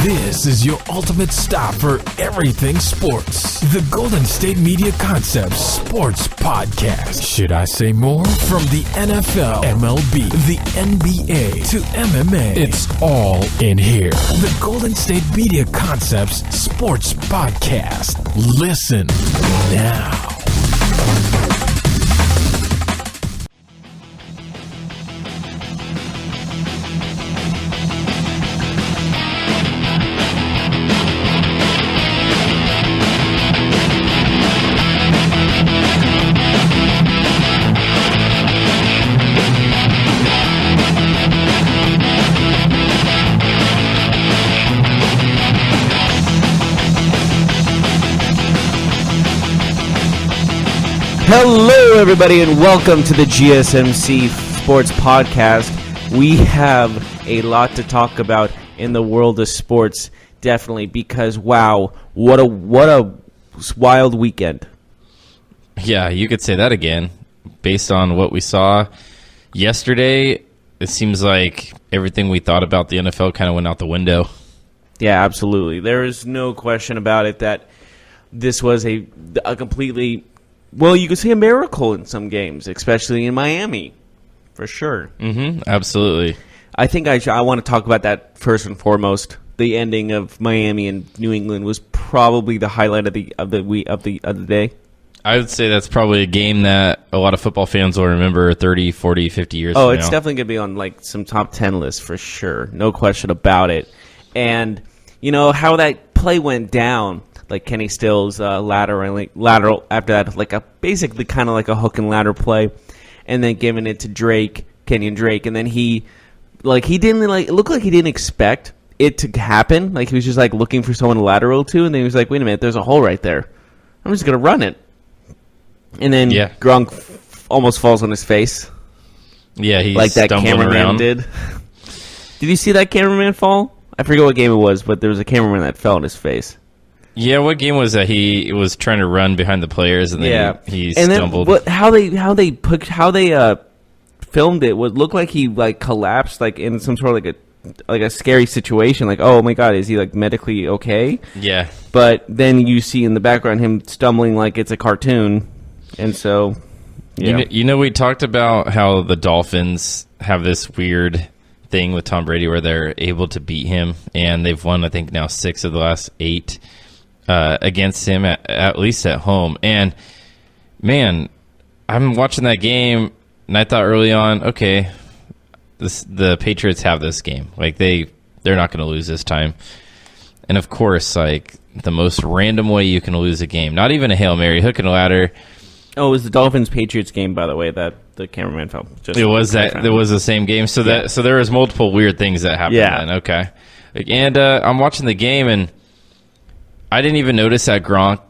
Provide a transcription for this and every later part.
This is your ultimate stop for everything sports. The Golden State Media Concepts Sports Podcast. Should I say more? From the NFL, MLB, the NBA to MMA, it's all in here. The Golden State Media Concepts Sports Podcast. Listen now. Hello, everybody, and welcome to the GSMC Sports Podcast. We have a lot to talk about in the world of sports, definitely, because, wow, what a wild weekend. Yeah, you could say that again. Based on what we saw yesterday, it seems like everything we thought about the NFL kind of went out the window. Yeah, absolutely. There is no question about it that this was a completely... Well, you could see a miracle in some games, especially in Miami, for sure. Absolutely. I think I want to talk about that first and foremost. The ending of Miami and New England was probably the highlight of the day. I would say that's probably a game that a lot of football fans will remember 30, 40, 50 years from now. Oh, it's definitely going to be on like some top 10 lists for sure. No question about it. And, you know, how that play went down. Like Kenny Stills lateral after that, like basically kind of like a hook and ladder play, and then giving it to Kenyon Drake, and then it looked like he didn't expect it to happen. Like he was just like looking for someone to lateral to, and then he was like, "Wait a minute, there's a hole right there. I'm just gonna run it." And then Gronk almost falls on his face. Yeah, he's like that stumbling cameraman around. did. Did you see that cameraman fall? I forget what game it was, but there was a cameraman that fell on his face. Yeah, what game was that? He was trying to run behind the players, and then he stumbled. Then how they filmed it would look like he like collapsed like in some sort of like a scary situation. Like, oh my god, is he like medically okay? Yeah. But then you see in the background him stumbling like it's a cartoon, and so yeah. You know, we talked about how the Dolphins have this weird thing with Tom Brady where they're able to beat him, and they've won I think now 6 of the last 8. Against him, at least at home. And, man, I'm watching that game, and I thought early on, okay, the Patriots have this game. Like, they're not going to lose this time. And, of course, like, the most random way you can lose a game, not even a Hail Mary, hook and a ladder. Oh, it was the Dolphins-Patriots game, by the way, that the cameraman fell. It was the same game. So there was multiple weird things that happened then. Okay. And I'm watching the game, and I didn't even notice that Gronk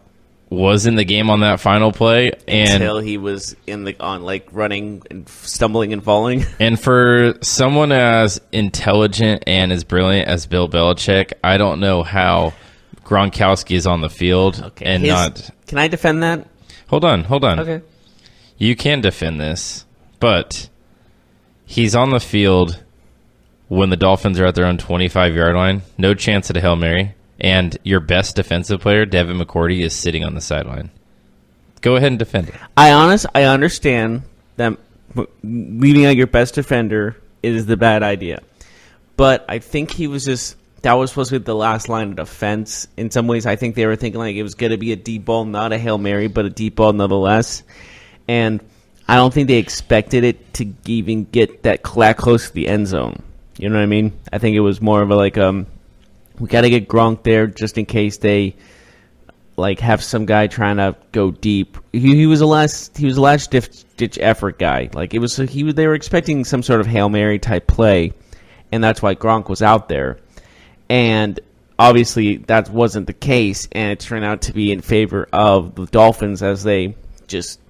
was in the game on that final play until he was running and stumbling and falling. And for someone as intelligent and as brilliant as Bill Belichick, I don't know how Gronkowski is on the field Can I defend that? Hold on. Okay. You can defend this, but he's on the field when the Dolphins are at their own 25-yard line. No chance at a Hail Mary. And your best defensive player, Devin McCourty, is sitting on the sideline. Go ahead and defend it. I understand that leaving out your best defender is the bad idea. But I think that was supposed to be the last line of defense. In some ways, I think they were thinking like it was going to be a deep ball, not a Hail Mary, but a deep ball nonetheless. And I don't think they expected it to even get that close to the end zone. You know what I mean? I think it was more of a we got to get Gronk there just in case they like have some guy trying to go deep. He was a last ditch effort guy. Like they were expecting some sort of Hail Mary type play, and that's why Gronk was out there. And obviously that wasn't the case, and it turned out to be in favor of the Dolphins as they just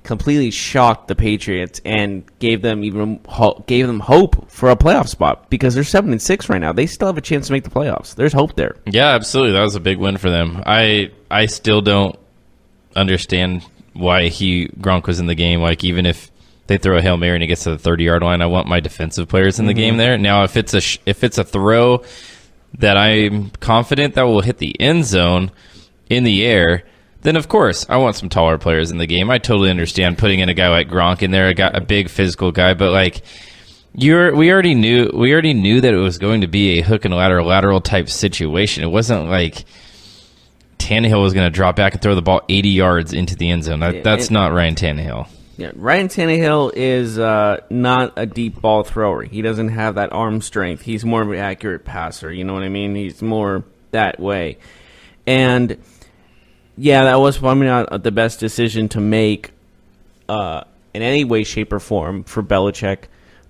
completely shocked the Patriots and gave them hope for a playoff spot because they're 7-6 right now. They still have a chance to make the playoffs. There's hope there. Yeah, absolutely. That was a big win for them. I still don't understand why Gronk was in the game. Like even if they throw a Hail Mary and it gets to the 30-yard line, I want my defensive players in the game there. Now if it's a throw that I'm confident that will hit the end zone in the air, then of course I want some taller players in the game. I totally understand putting in a guy like Gronk in there, a big physical guy, but like we already knew that it was going to be a hook and lateral type situation. It wasn't like Tannehill was going to drop back and throw the ball 80 yards into the end zone. That's not Ryan Tannehill. Yeah, Ryan Tannehill is not a deep ball thrower. He doesn't have that arm strength. He's more of an accurate passer. You know what I mean? He's more that way. And yeah, that was probably not the best decision to make in any way, shape, or form for Belichick.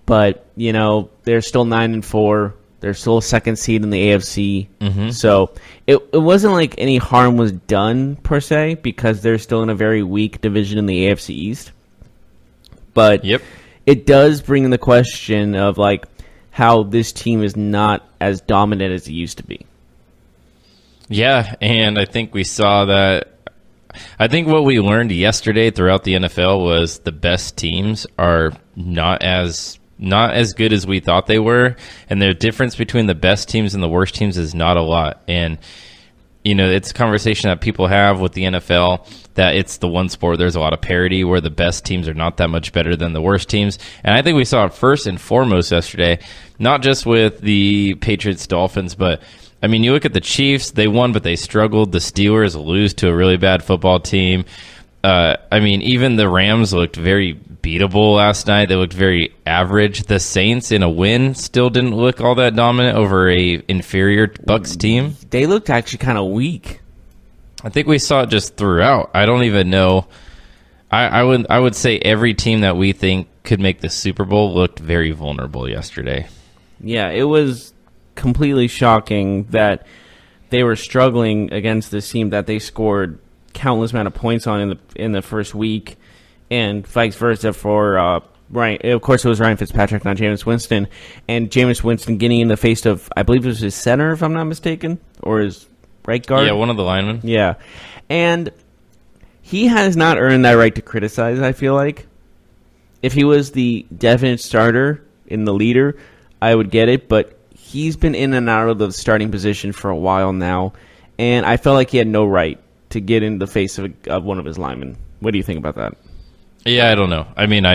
But, you know, they're still 9-4. They're still a second seed in the AFC. Mm-hmm. So it wasn't like any harm was done, per se, because they're still in a very weak division in the AFC East. But it does bring in the question of, like, how this team is not as dominant as it used to be. Yeah, and I think we saw that. I think what we learned yesterday throughout the NFL was the best teams are not as good as we thought they were, and the difference between the best teams and the worst teams is not a lot. And you know, it's a conversation that people have with the NFL that it's the one sport there's a lot of parity where the best teams are not that much better than the worst teams. And I think we saw it first and foremost yesterday, not just with the Patriots Dolphins, but I mean, you look at the Chiefs, they won, but they struggled. The Steelers lose to a really bad football team. I mean, even the Rams looked very beatable last night. They looked very average. The Saints, in a win, still didn't look all that dominant over a inferior Bucs team. They looked actually kind of weak. I think we saw it just throughout. I don't even know. I would say every team that we think could make the Super Bowl looked very vulnerable yesterday. Yeah, it was completely shocking that they were struggling against this team that they scored countless amount of points on in the first week, and vice versa for Ryan. Of course, it was Ryan Fitzpatrick, not Jameis Winston, and Jameis Winston getting in the face of, I believe it was his center, if I'm not mistaken, or his right guard. Yeah, one of the linemen. Yeah, and he has not earned that right to criticize. I feel like if he was the definite starter in the leader, I would get it, but he's been in and out of the starting position for a while now, and I felt like he had no right to get in the face of one of his linemen. What do you think about that? Yeah, I don't know. I mean,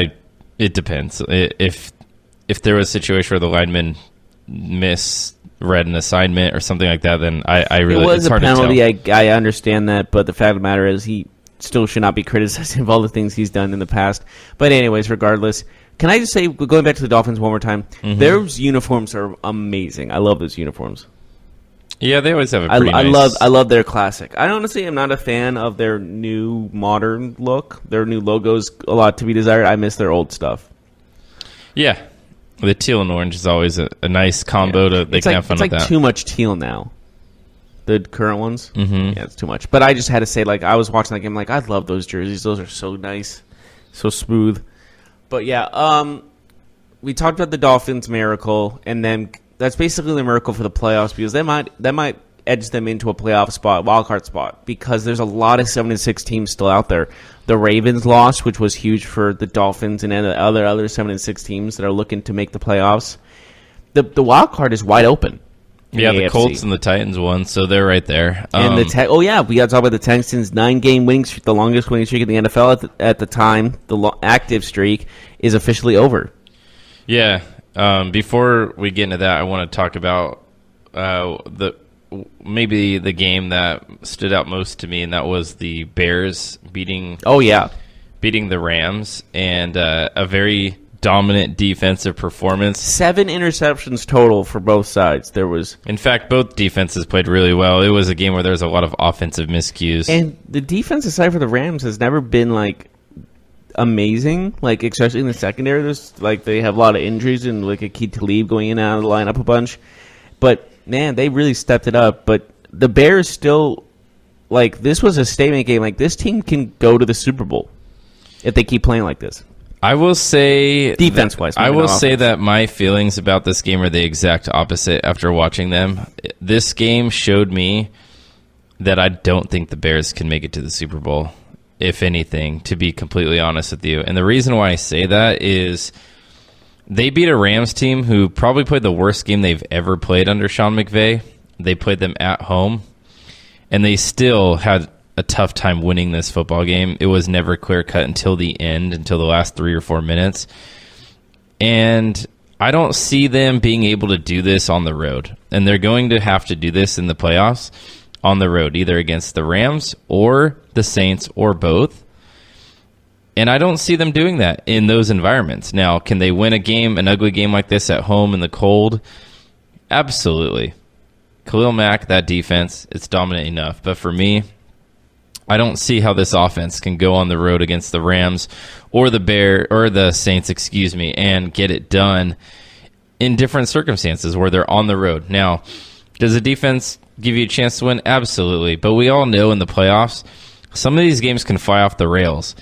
it depends. If there was a situation where the lineman misread an assignment or something like that, then I really, it was it's a hard penalty. to tell. I understand that, but the fact of the matter is he still should not be criticizing of all the things he's done in the past. But anyways, regardless, can I just say, going back to the Dolphins one more time, Those uniforms are amazing. I love those uniforms. Yeah, they always have a pretty nice... I love their classic. I honestly am not a fan of their new modern look. Their new logo's a lot to be desired. I miss their old stuff. Yeah. The teal and orange is always a nice combo. They can have fun with that. It's like too much teal now. The current ones? Mm-hmm. Yeah, it's too much. But I just had to say, like, I was watching that game, like, I love those jerseys. Those are so nice. So smooth. But yeah, we talked about the Dolphins' miracle, and then that's basically the miracle for the playoffs because that might edge them into a playoff spot, wild card spot, because there's a lot of 7-6 teams still out there. The Ravens lost, which was huge for the Dolphins and the other 7-6 teams that are looking to make the playoffs. The wild card is wide open. Yeah, the Colts and the Titans won, so they're right there. And we got to talk about the Texans' 9-game winning streak, the longest winning streak in the NFL at the time. The active streak is officially over. Yeah. Before we get into that, I want to talk about maybe the game that stood out most to me, and that was the Bears beating the Rams, and a very dominant defensive performance. 7 interceptions total for both sides. In fact, both defenses played really well. It was a game where there was a lot of offensive miscues. And the defensive side for the Rams has never been like amazing, like especially in the secondary. There's like they have a lot of injuries and like Aqib Talib going in and out of the lineup a bunch. But man, they really stepped it up. But the Bears still, like, this was a statement game. Like, this team can go to the Super Bowl if they keep playing like this. I will say defense-wise. I will say that my feelings about this game are the exact opposite after watching them. This game showed me that I don't think the Bears can make it to the Super Bowl, if anything, to be completely honest with you. And the reason why I say that is they beat a Rams team who probably played the worst game they've ever played under Sean McVay. They played them at home, and they still had a tough time winning this football game. It was never clear-cut until the end, until the last 3 or 4 minutes. And I don't see them being able to do this on the road. And they're going to have to do this in the playoffs on the road, either against the Rams or the Saints or both. And I don't see them doing that in those environments. Now, can they win a game, an ugly game like this at home in the cold? Absolutely. Khalil Mack, that defense, it's dominant enough. But for me, I don't see how this offense can go on the road against the Rams or the Saints, and get it done in different circumstances where they're on the road. Now, does the defense give you a chance to win? Absolutely. But we all know in the playoffs, some of these games can fly off the rails.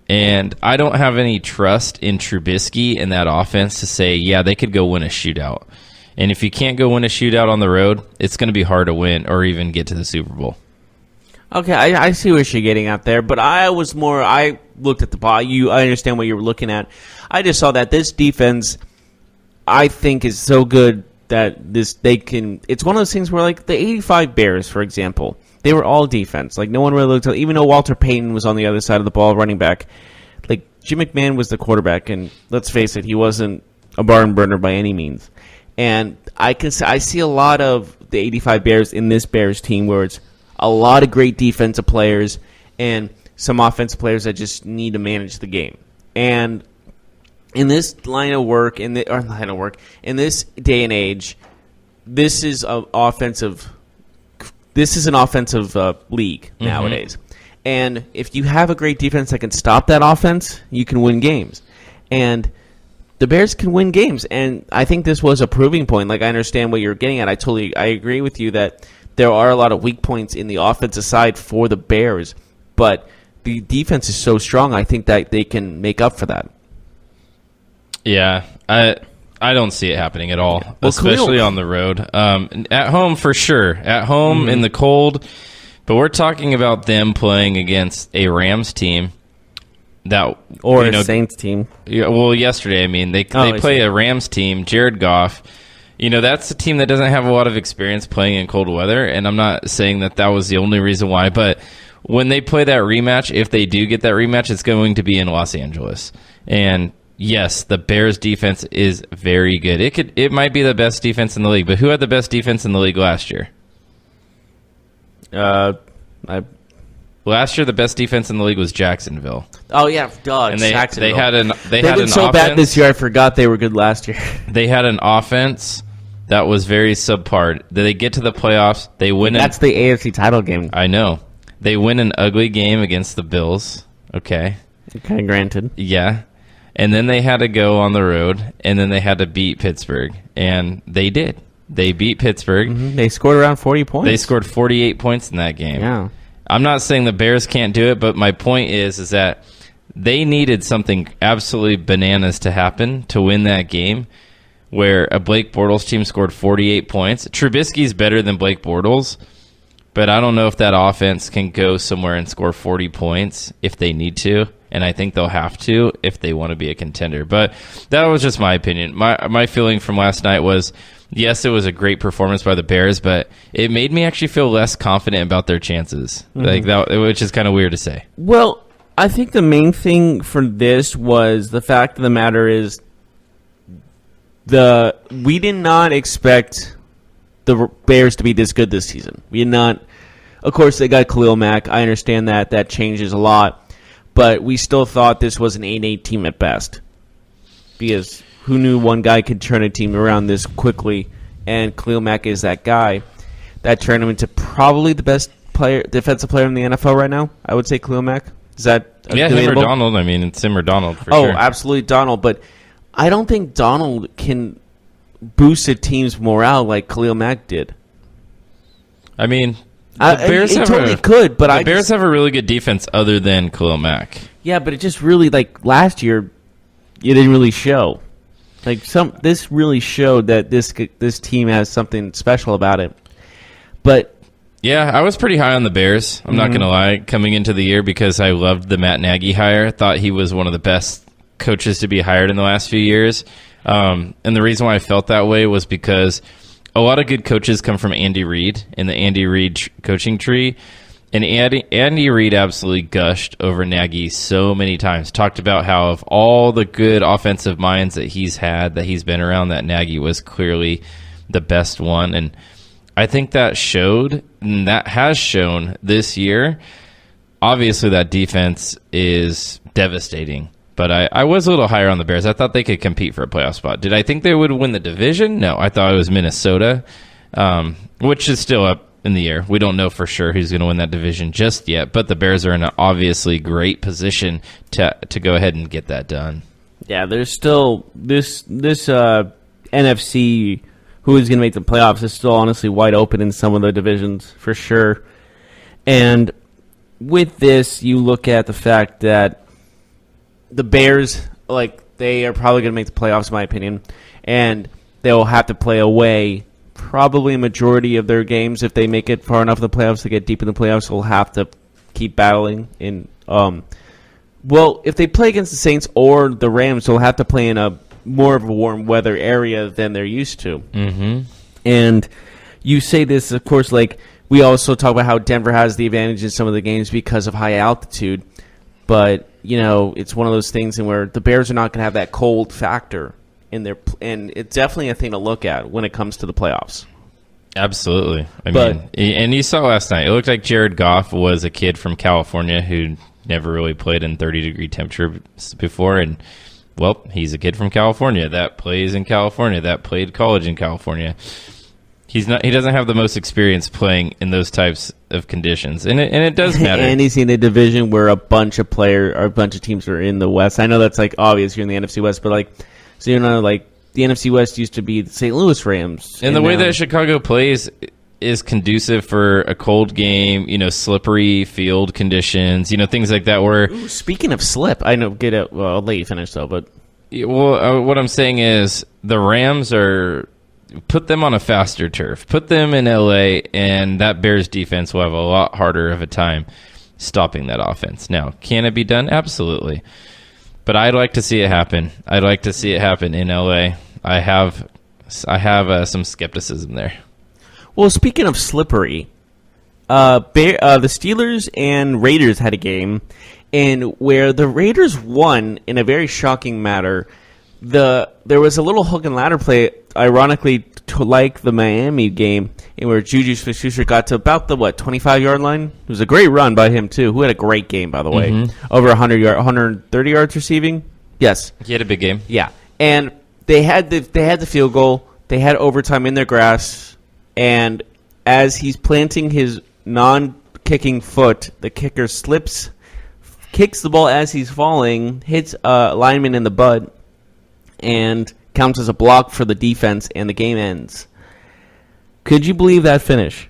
And I don't have any trust in Trubisky and that offense to say, yeah, they could go win a shootout. And if you can't go win a shootout on the road, it's going to be hard to win or even get to the Super Bowl. Okay, I see what you're getting at there, but I looked at the ball. I understand what you were looking at. I just saw that this defense, I think, is so good that it's one of those things where, like, the 85 Bears, for example, they were all defense. Like, no one really looked at, even though Walter Payton was on the other side of the ball running back, like, Jim McMahon was the quarterback, and let's face it, he wasn't a barn burner by any means. And I see a lot of the 85 Bears in this Bears team where it's a lot of great defensive players and some offensive players that just need to manage the game. And in this line of work, in this day and age, this is an offensive league nowadays. And if you have a great defense that can stop that offense, you can win games. And the Bears can win games, and I think this was a proving point. Like, I understand what you're getting at. I agree with you that there are a lot of weak points in the offensive side for the Bears, but the defense is so strong, I think that they can make up for that. Yeah, I don't see it happening at all, especially on the road. At home, for sure. At home in the cold, but we're talking about them playing against a Rams team. A Saints team. Yeah, well, yesterday, they play a Rams team, Jared Goff. That's a team that doesn't have a lot of experience playing in cold weather, and I'm not saying that was the only reason why, but when they play that rematch, if they do get that rematch, it's going to be in Los Angeles. And yes, the Bears defense is very good. It might be the best defense in the league, but who had the best defense in the league last year? Last year, the best defense in the league was Jacksonville. Oh yeah, and Jacksonville. They've been so bad this year. I forgot they were good last year. They had an offense that was very subpar. They get to the playoffs. They win. That's the AFC title game. I know. They win an ugly game against the Bills. Okay, granted. Yeah, and then they had to go on the road, and then they had to beat Pittsburgh, and they did. They beat Pittsburgh. They scored around 40 points. They scored 48 points in that game. Yeah. I'm not saying the Bears can't do it, but my point is that they needed something absolutely bananas to happen to win that game, where a Blake Bortles team scored 48 points. Trubisky's better than Blake Bortles, but I don't know if that offense can go somewhere and score 40 points if they need to, and I think they'll have to if they want to be a contender. But that was just my opinion. My feeling from last night was, yes, it was a great performance by the Bears, but it made me actually feel less confident about their chances, which is kind of weird to say. Well, I think the thing for this was the fact of the matter is we did not expect the Bears to be this good this season. We did not. Of course, they got Khalil Mack. I understand that changes a lot, but we still thought this was an 8-8 team at best, because who knew one guy could turn a team around this quickly? And Khalil Mack is that guy that turned him into probably the best defensive player in the NFL right now. I would say Khalil Mack. Is that him or Donald? It's him or Donald for sure. Oh, absolutely Donald. But I don't think Donald can boost a team's morale like Khalil Mack did. The Bears could, but the Bears have a really good defense other than Khalil Mack. Yeah, but it just really, like last year, it didn't really show. This really showed that this team has something special about it. But yeah, I was pretty high on the Bears. I'm not going to lie, coming into the year, because I loved the Matt Nagy hire. I thought he was one of the best coaches to be hired in the last few years. And the reason why I felt that way was because a lot of good coaches come from Andy Reid and the Andy Reid coaching tree. And Andy Reid absolutely gushed over Nagy so many times. Talked about how of all the good offensive minds that he's had, that he's been around, that Nagy was clearly the best one. And I think that showed, and that has shown this year. Obviously, that defense is devastating. But I was a little higher on the Bears. I thought they could compete for a playoff spot. Did I think they would win the division? No, I thought it was Minnesota, which is still up in the air. We don't know for sure who's going to win that division just yet, but the Bears are in an obviously great position to go ahead and get that done. Yeah, there's still this NFC, who is going to make the playoffs, is still honestly wide open in some of the divisions for sure. And with this, you look at the fact that the Bears, they are probably going to make the playoffs, in my opinion, and they'll have to play away probably a majority of their games. If they make it far enough in the playoffs to get deep in the playoffs, they'll have to keep battling. If they play against the Saints or the Rams, they'll have to play in a more of a warm weather area than they're used to. Mm-hmm. And you say this, of course, we also talk about how Denver has the advantage in some of the games because of high altitude. But, it's one of those things where the Bears are not going to have that cold factor in their, and it's definitely a thing to look at when it comes to the playoffs. Absolutely. I mean, and you saw last night, it looked like Jared Goff was a kid from California who never really played in 30-degree temperature before, and, well, he's a kid from California that plays in California, that played college in California. He doesn't have the most experience playing in those types of conditions, and it does matter. And he's in a division where a bunch of teams are in the West. I know that's obvious here in the NFC West, but the NFC West used to be the St. Louis Rams. And the way that Chicago plays is conducive for a cold game, slippery field conditions, things like that. Speaking of slip, I know, I'll let you finish though, but. Well, what I'm saying is the Rams put them on a faster turf, put them in LA, and that Bears defense will have a lot harder of a time stopping that offense. Now, can it be done? Absolutely. But I'd like to see it happen. I'd like to see it happen in LA. I have some skepticism there. Well, speaking of slippery, the Steelers and Raiders had a game, and where the Raiders won in a very shocking manner. There was a little hook and ladder play, ironically, like the Miami game, in where Juju Smith-Schuster got to about the 25-yard line. It was a great run by him too, who had a great game, by the way, over 130 yards receiving. Yes, he had a big game. Yeah, and they had the field goal. They had overtime in their grasp, and as he's planting his non-kicking foot, the kicker kicks the ball as he's falling, hits a lineman in the butt, and counts as a block for the defense, and the game ends. Could you believe that finish?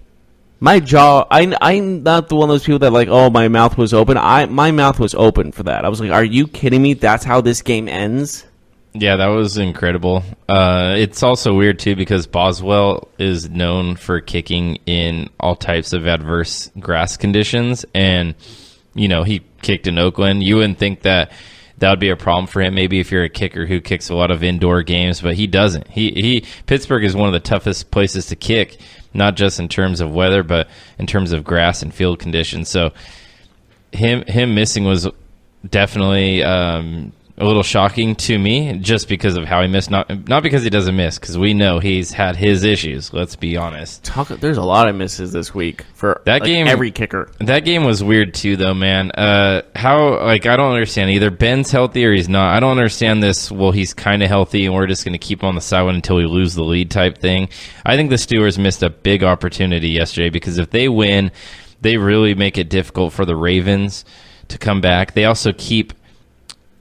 My jaw, I'm not the one of those people that my mouth was open. My mouth was open for that. I was like, are you kidding me? That's how this game ends? Yeah, that was incredible. It's also weird, too, because Boswell is known for kicking in all types of adverse grass conditions, and, he kicked in Oakland. You wouldn't think that would be a problem for him, maybe if you're a kicker who kicks a lot of indoor games, but he doesn't. Pittsburgh is one of the toughest places to kick, not just in terms of weather, but in terms of grass and field conditions. So him missing was definitely a little shocking to me, just because of how he missed. Not because he doesn't miss, because we know he's had his issues. Let's be honest. There's a lot of misses this week for that game. Every kicker. That game was weird too, though, man. I don't understand. Either Ben's healthy or he's not. I don't understand this. Well, he's kind of healthy, and we're just going to keep him on the sideline until we lose the lead type thing. I think the Steelers missed a big opportunity yesterday, because if they win, they really make it difficult for the Ravens to come back. They also keep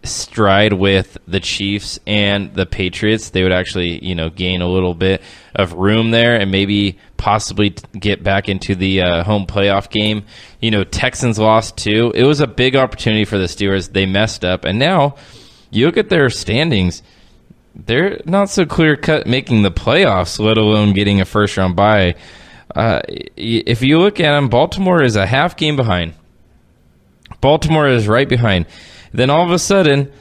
stride with the Chiefs and the Patriots. They would actually, gain a little bit of room there and maybe possibly get back into the home playoff game. Texans lost too. It was a big opportunity for the Steelers. They messed up, and now you look at their standings. They're not so clear-cut making the playoffs, let alone getting a first-round bye. If you look at them, Baltimore is a half game behind. Baltimore is right behind. Then all of a sudden,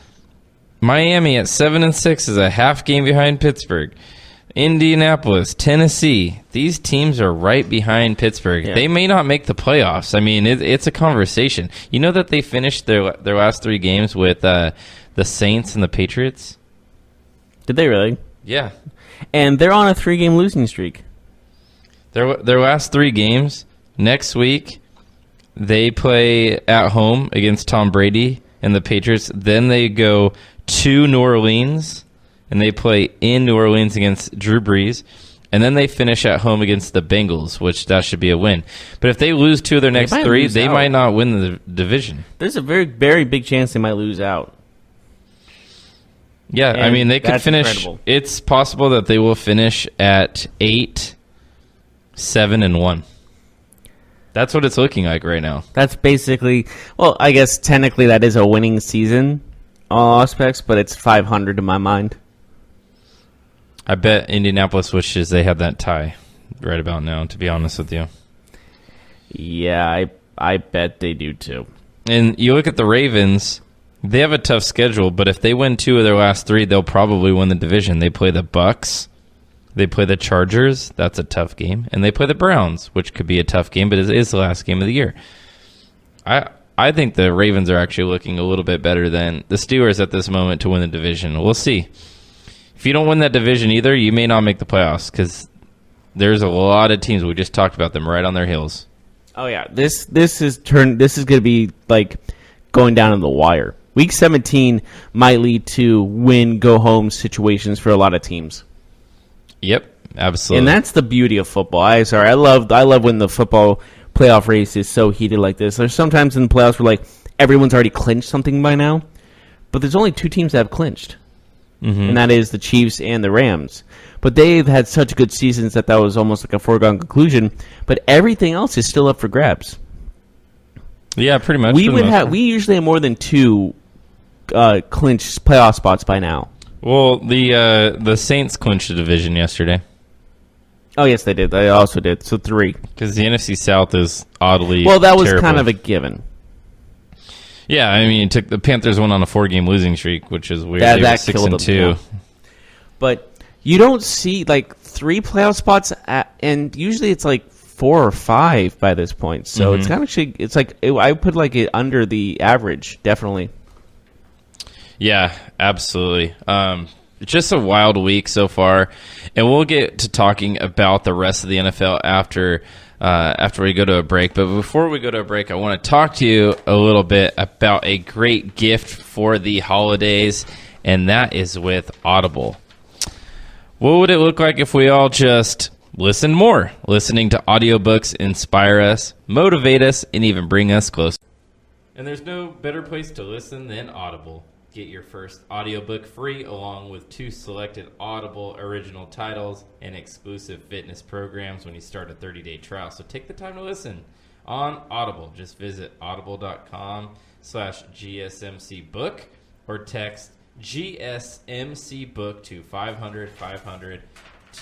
Miami at 7-6 is a half game behind Pittsburgh. Indianapolis, Tennessee. These teams are right behind Pittsburgh. Yeah. They may not make the playoffs. I mean, it's a conversation. You know that they finished their last 3 games with the Saints and the Patriots? Did they really? Yeah. And they're on a 3-game losing streak. Their last 3 games, next week, they play at home against Tom Brady and the Patriots. Then they go to New Orleans, and they play in New Orleans against Drew Brees. And then they finish at home against the Bengals, which that should be a win. But if they lose 2 of their next 3, they might not win the division. There's a very, very big chance they might lose out. Yeah, And I mean, they could finish. incredible. It's possible that they will finish at 8-7-1. That's what it's looking like right now. That's basically, well, I guess technically that is a winning season on all aspects, but it's 500 in my mind. I bet Indianapolis wishes they had that tie right about now, to be honest with you. Yeah, I bet they do too. And you look at the Ravens, they have a tough schedule, but if they win 2 of their last 3, they'll probably win the division. They play the Bucks, they play the Chargers, that's a tough game, and they play the Browns, which could be a tough game, but it is the last game of the year. I think the Ravens are actually looking a little bit better than the Steelers at this moment to win the division. We'll see. If you don't win that division either, you may not make the playoffs because there's a lot of teams, we just talked about them, right on their heels. Oh yeah, this is going to be like going down in the wire. Week 17 might lead to win-go-home situations for a lot of teams. Yep, absolutely. And that's the beauty of football. I love when the football playoff race is so heated like this. There's sometimes in the playoffs where like everyone's already clinched something by now, but there's only 2 teams that have clinched, and that is the Chiefs and the Rams. But they've had such good seasons that was almost like a foregone conclusion. But everything else is still up for grabs. Yeah, pretty much. We usually have more than 2 clinched playoff spots by now. Well, the Saints clinched the division yesterday. Oh, yes, they did. They also did. So 3. Because the NFC South is oddly Well, that was terrible. kind of a given. Yeah, I mean, the Panthers went on a 4-game losing streak, which is weird. That They were 6 killed and them, 2. yeah. But you don't see like 3 playoff spots, and usually it's like 4 or 5 by this point. So it's kind of it's like I put like it under the average, definitely. Yeah, absolutely. It's just a wild week so far, and we'll get to talking about the rest of the NFL after we go to a break. But before we go to a break, I want to talk to you a little bit about a great gift for the holidays, and that is with Audible. What would it look like if we all just listen more? Listening to audiobooks inspire us, motivate us, and even bring us closer. And there's no better place to listen than Audible. Get your first audiobook free along with 2 selected Audible original titles and exclusive fitness programs when you start a 30-day trial. So take the time to listen on Audible. Just visit audible.com/GSMC book or text GSMC book to 500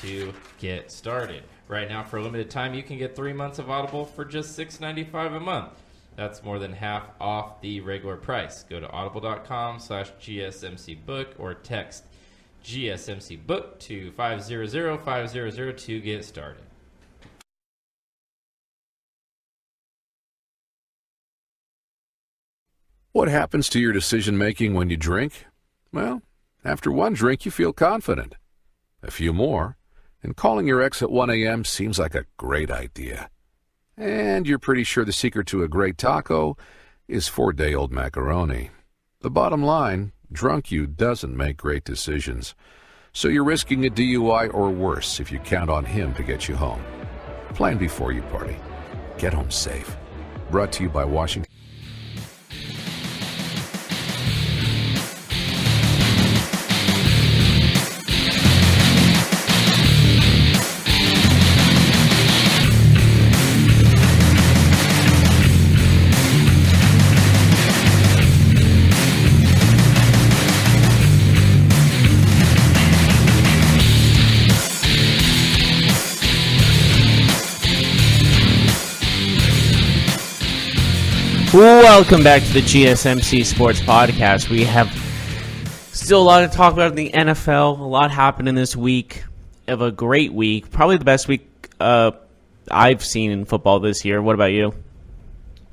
to get started. Right now, for a limited time, you can get 3 months of Audible for just $6.95 a month. That's more than half off the regular price. Go to audible.com/GSMC book or text GSMC book to 500 to get started. What happens to your decision-making when you drink? Well, after one drink, you feel confident. A few more, and calling your ex at 1 a.m. seems like a great idea. And you're pretty sure the secret to a great taco is 4-day-old macaroni. The bottom line, drunk you doesn't make great decisions. So you're risking a DUI or worse if you count on him to get you home. Plan before you party. Get home safe. Brought to you by Washington. Welcome back to the GSMC Sports Podcast. We have still a lot to talk about in the NFL. A lot happened in this week. of a great week. Probably the best week I've seen in football this year. What about you?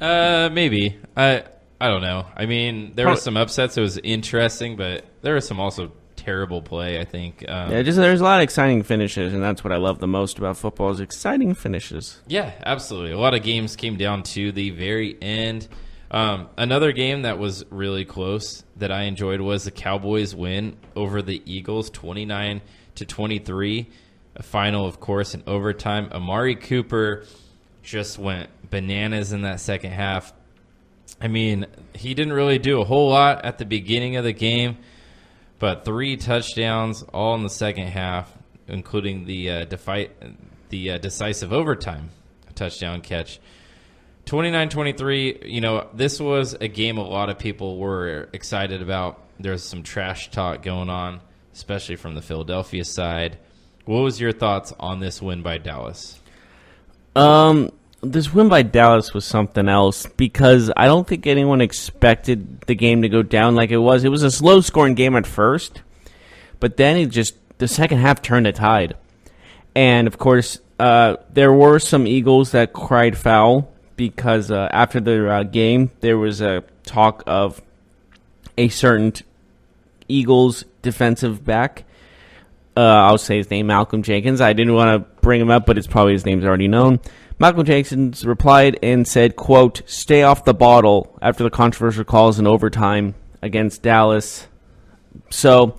Maybe. I don't know. I mean, there were some upsets. It was interesting, but there was some also terrible play, I think. There's a lot of exciting finishes, and that's what I love the most about football is exciting finishes. Yeah, absolutely. A lot of games came down to the very end. Another game that was really close that I enjoyed was the Cowboys win over the Eagles, 29-23. A final, of course, in overtime. Amari Cooper just went bananas in that second half. I mean, he didn't really do a whole lot at the beginning of the game, but 3 touchdowns all in the second half, including the decisive overtime touchdown catch. 29-23, this was a game a lot of people were excited about. There's some trash talk going on, especially from the Philadelphia side. What was your thoughts on this win by Dallas? This win by Dallas was something else because I don't think anyone expected the game to go down like it was. It was a slow-scoring game at first, but then the second half turned the tide. And, of course, there were some Eagles that cried foul because after the game, there was a talk of a certain Eagles defensive back. I'll say his name, Malcolm Jenkins. I didn't want to bring him up, but it's probably his name's already known. Malcolm Jenkins replied and said, quote, "Stay off the bottle," after the controversial calls in overtime against Dallas. So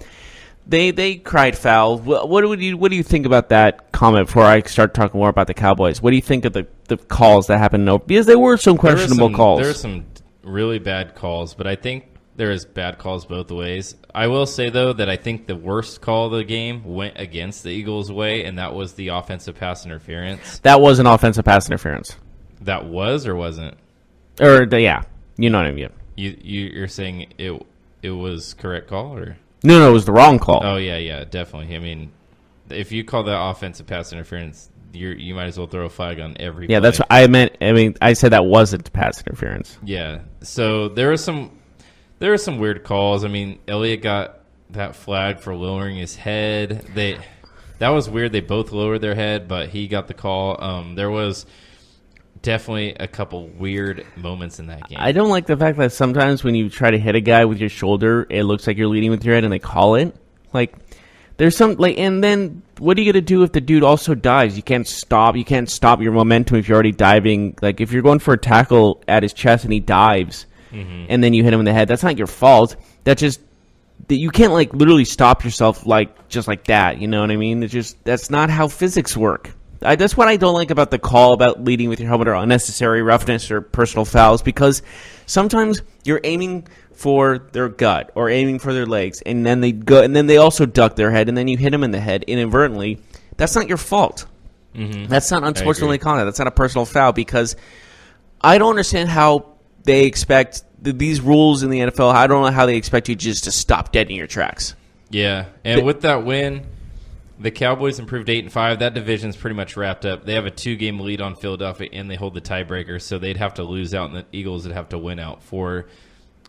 they cried foul. What do you think about that comment before I start talking more about the Cowboys? What do you think of the calls that happened? Because there were some questionable calls. There were some really bad calls, but I think there is bad calls both ways. I will say, though, that I think the worst call of the game went against the Eagles' way, and that was the offensive pass interference. That was an offensive pass interference. That was or wasn't? Yeah. You know what I mean. You're saying it was correct call? Or No, it was the wrong call. Oh, yeah, definitely. I mean, if you call that offensive pass interference, you might as well throw a flag on every play. That's what I meant. I mean, I said that wasn't pass interference. Yeah. So there were some weird calls. I mean, Elliott got that flag for lowering his head. That was weird. They both lowered their head, but he got the call. There was definitely a couple weird moments in that game. I don't like the fact that sometimes when you try to hit a guy with your shoulder, it looks like you're leading with your head, and they call it. Like, there's some and then what are you gonna do if the dude also dives? You can't stop your momentum if you're already diving. Like, if you're going for a tackle at his chest and he dives. Mm-hmm. And then you hit him in the head. That's not your fault. That's just that you can't literally stop yourself just like that. You know what I mean? That's not how physics work. That's what I don't like about the call about leading with your helmet or unnecessary roughness or personal fouls, because sometimes you're aiming for their gut or aiming for their legs, and then they also duck their head, and then you hit them in the head inadvertently. That's not your fault. Mm-hmm. That's not unsportsmanlike conduct. That's not a personal foul, because I don't understand how they expect these rules in the NFL. I don't know how they expect you just to stop dead in your tracks. Yeah, and with that win, the Cowboys improved 8-5. That division's pretty much wrapped up. They have a 2-game lead on Philadelphia, and they hold the tiebreaker, so they'd have to lose out, and the Eagles would have to win out for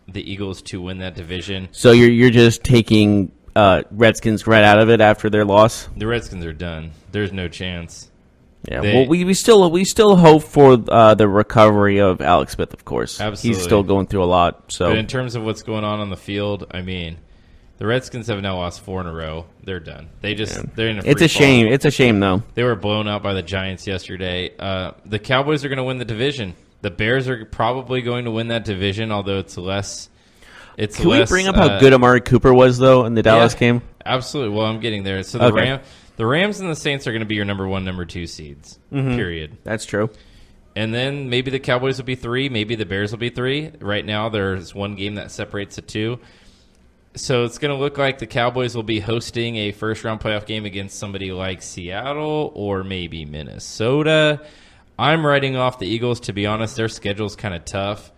the Eagles to win that division. So you're just taking Redskins right out of it after their loss? The Redskins are done. There's no chance. Yeah, well, we still hope for the recovery of Alex Smith, of course. Absolutely. He's still going through a lot. So, but in terms of what's going on the field, I mean, the Redskins have now lost 4 in a row. They're done. They're in a free It's a shame. It's a shame, though. They were blown out by the Giants yesterday. The Cowboys are going to win the division. The Bears are probably going to win that division, although it's less. Can we bring up how good Amari Cooper was, though, in the Dallas game? Absolutely. Well, I'm getting there. So the Rams and the Saints are going to be your number 1, number 2 seeds, period. That's true. And then maybe the Cowboys will be 3. Maybe the Bears will be 3. Right now, there's one game that separates the 2. So it's going to look like the Cowboys will be hosting a first-round playoff game against somebody like Seattle or maybe Minnesota. I'm writing off the Eagles. To be honest, their schedule's kind of tough,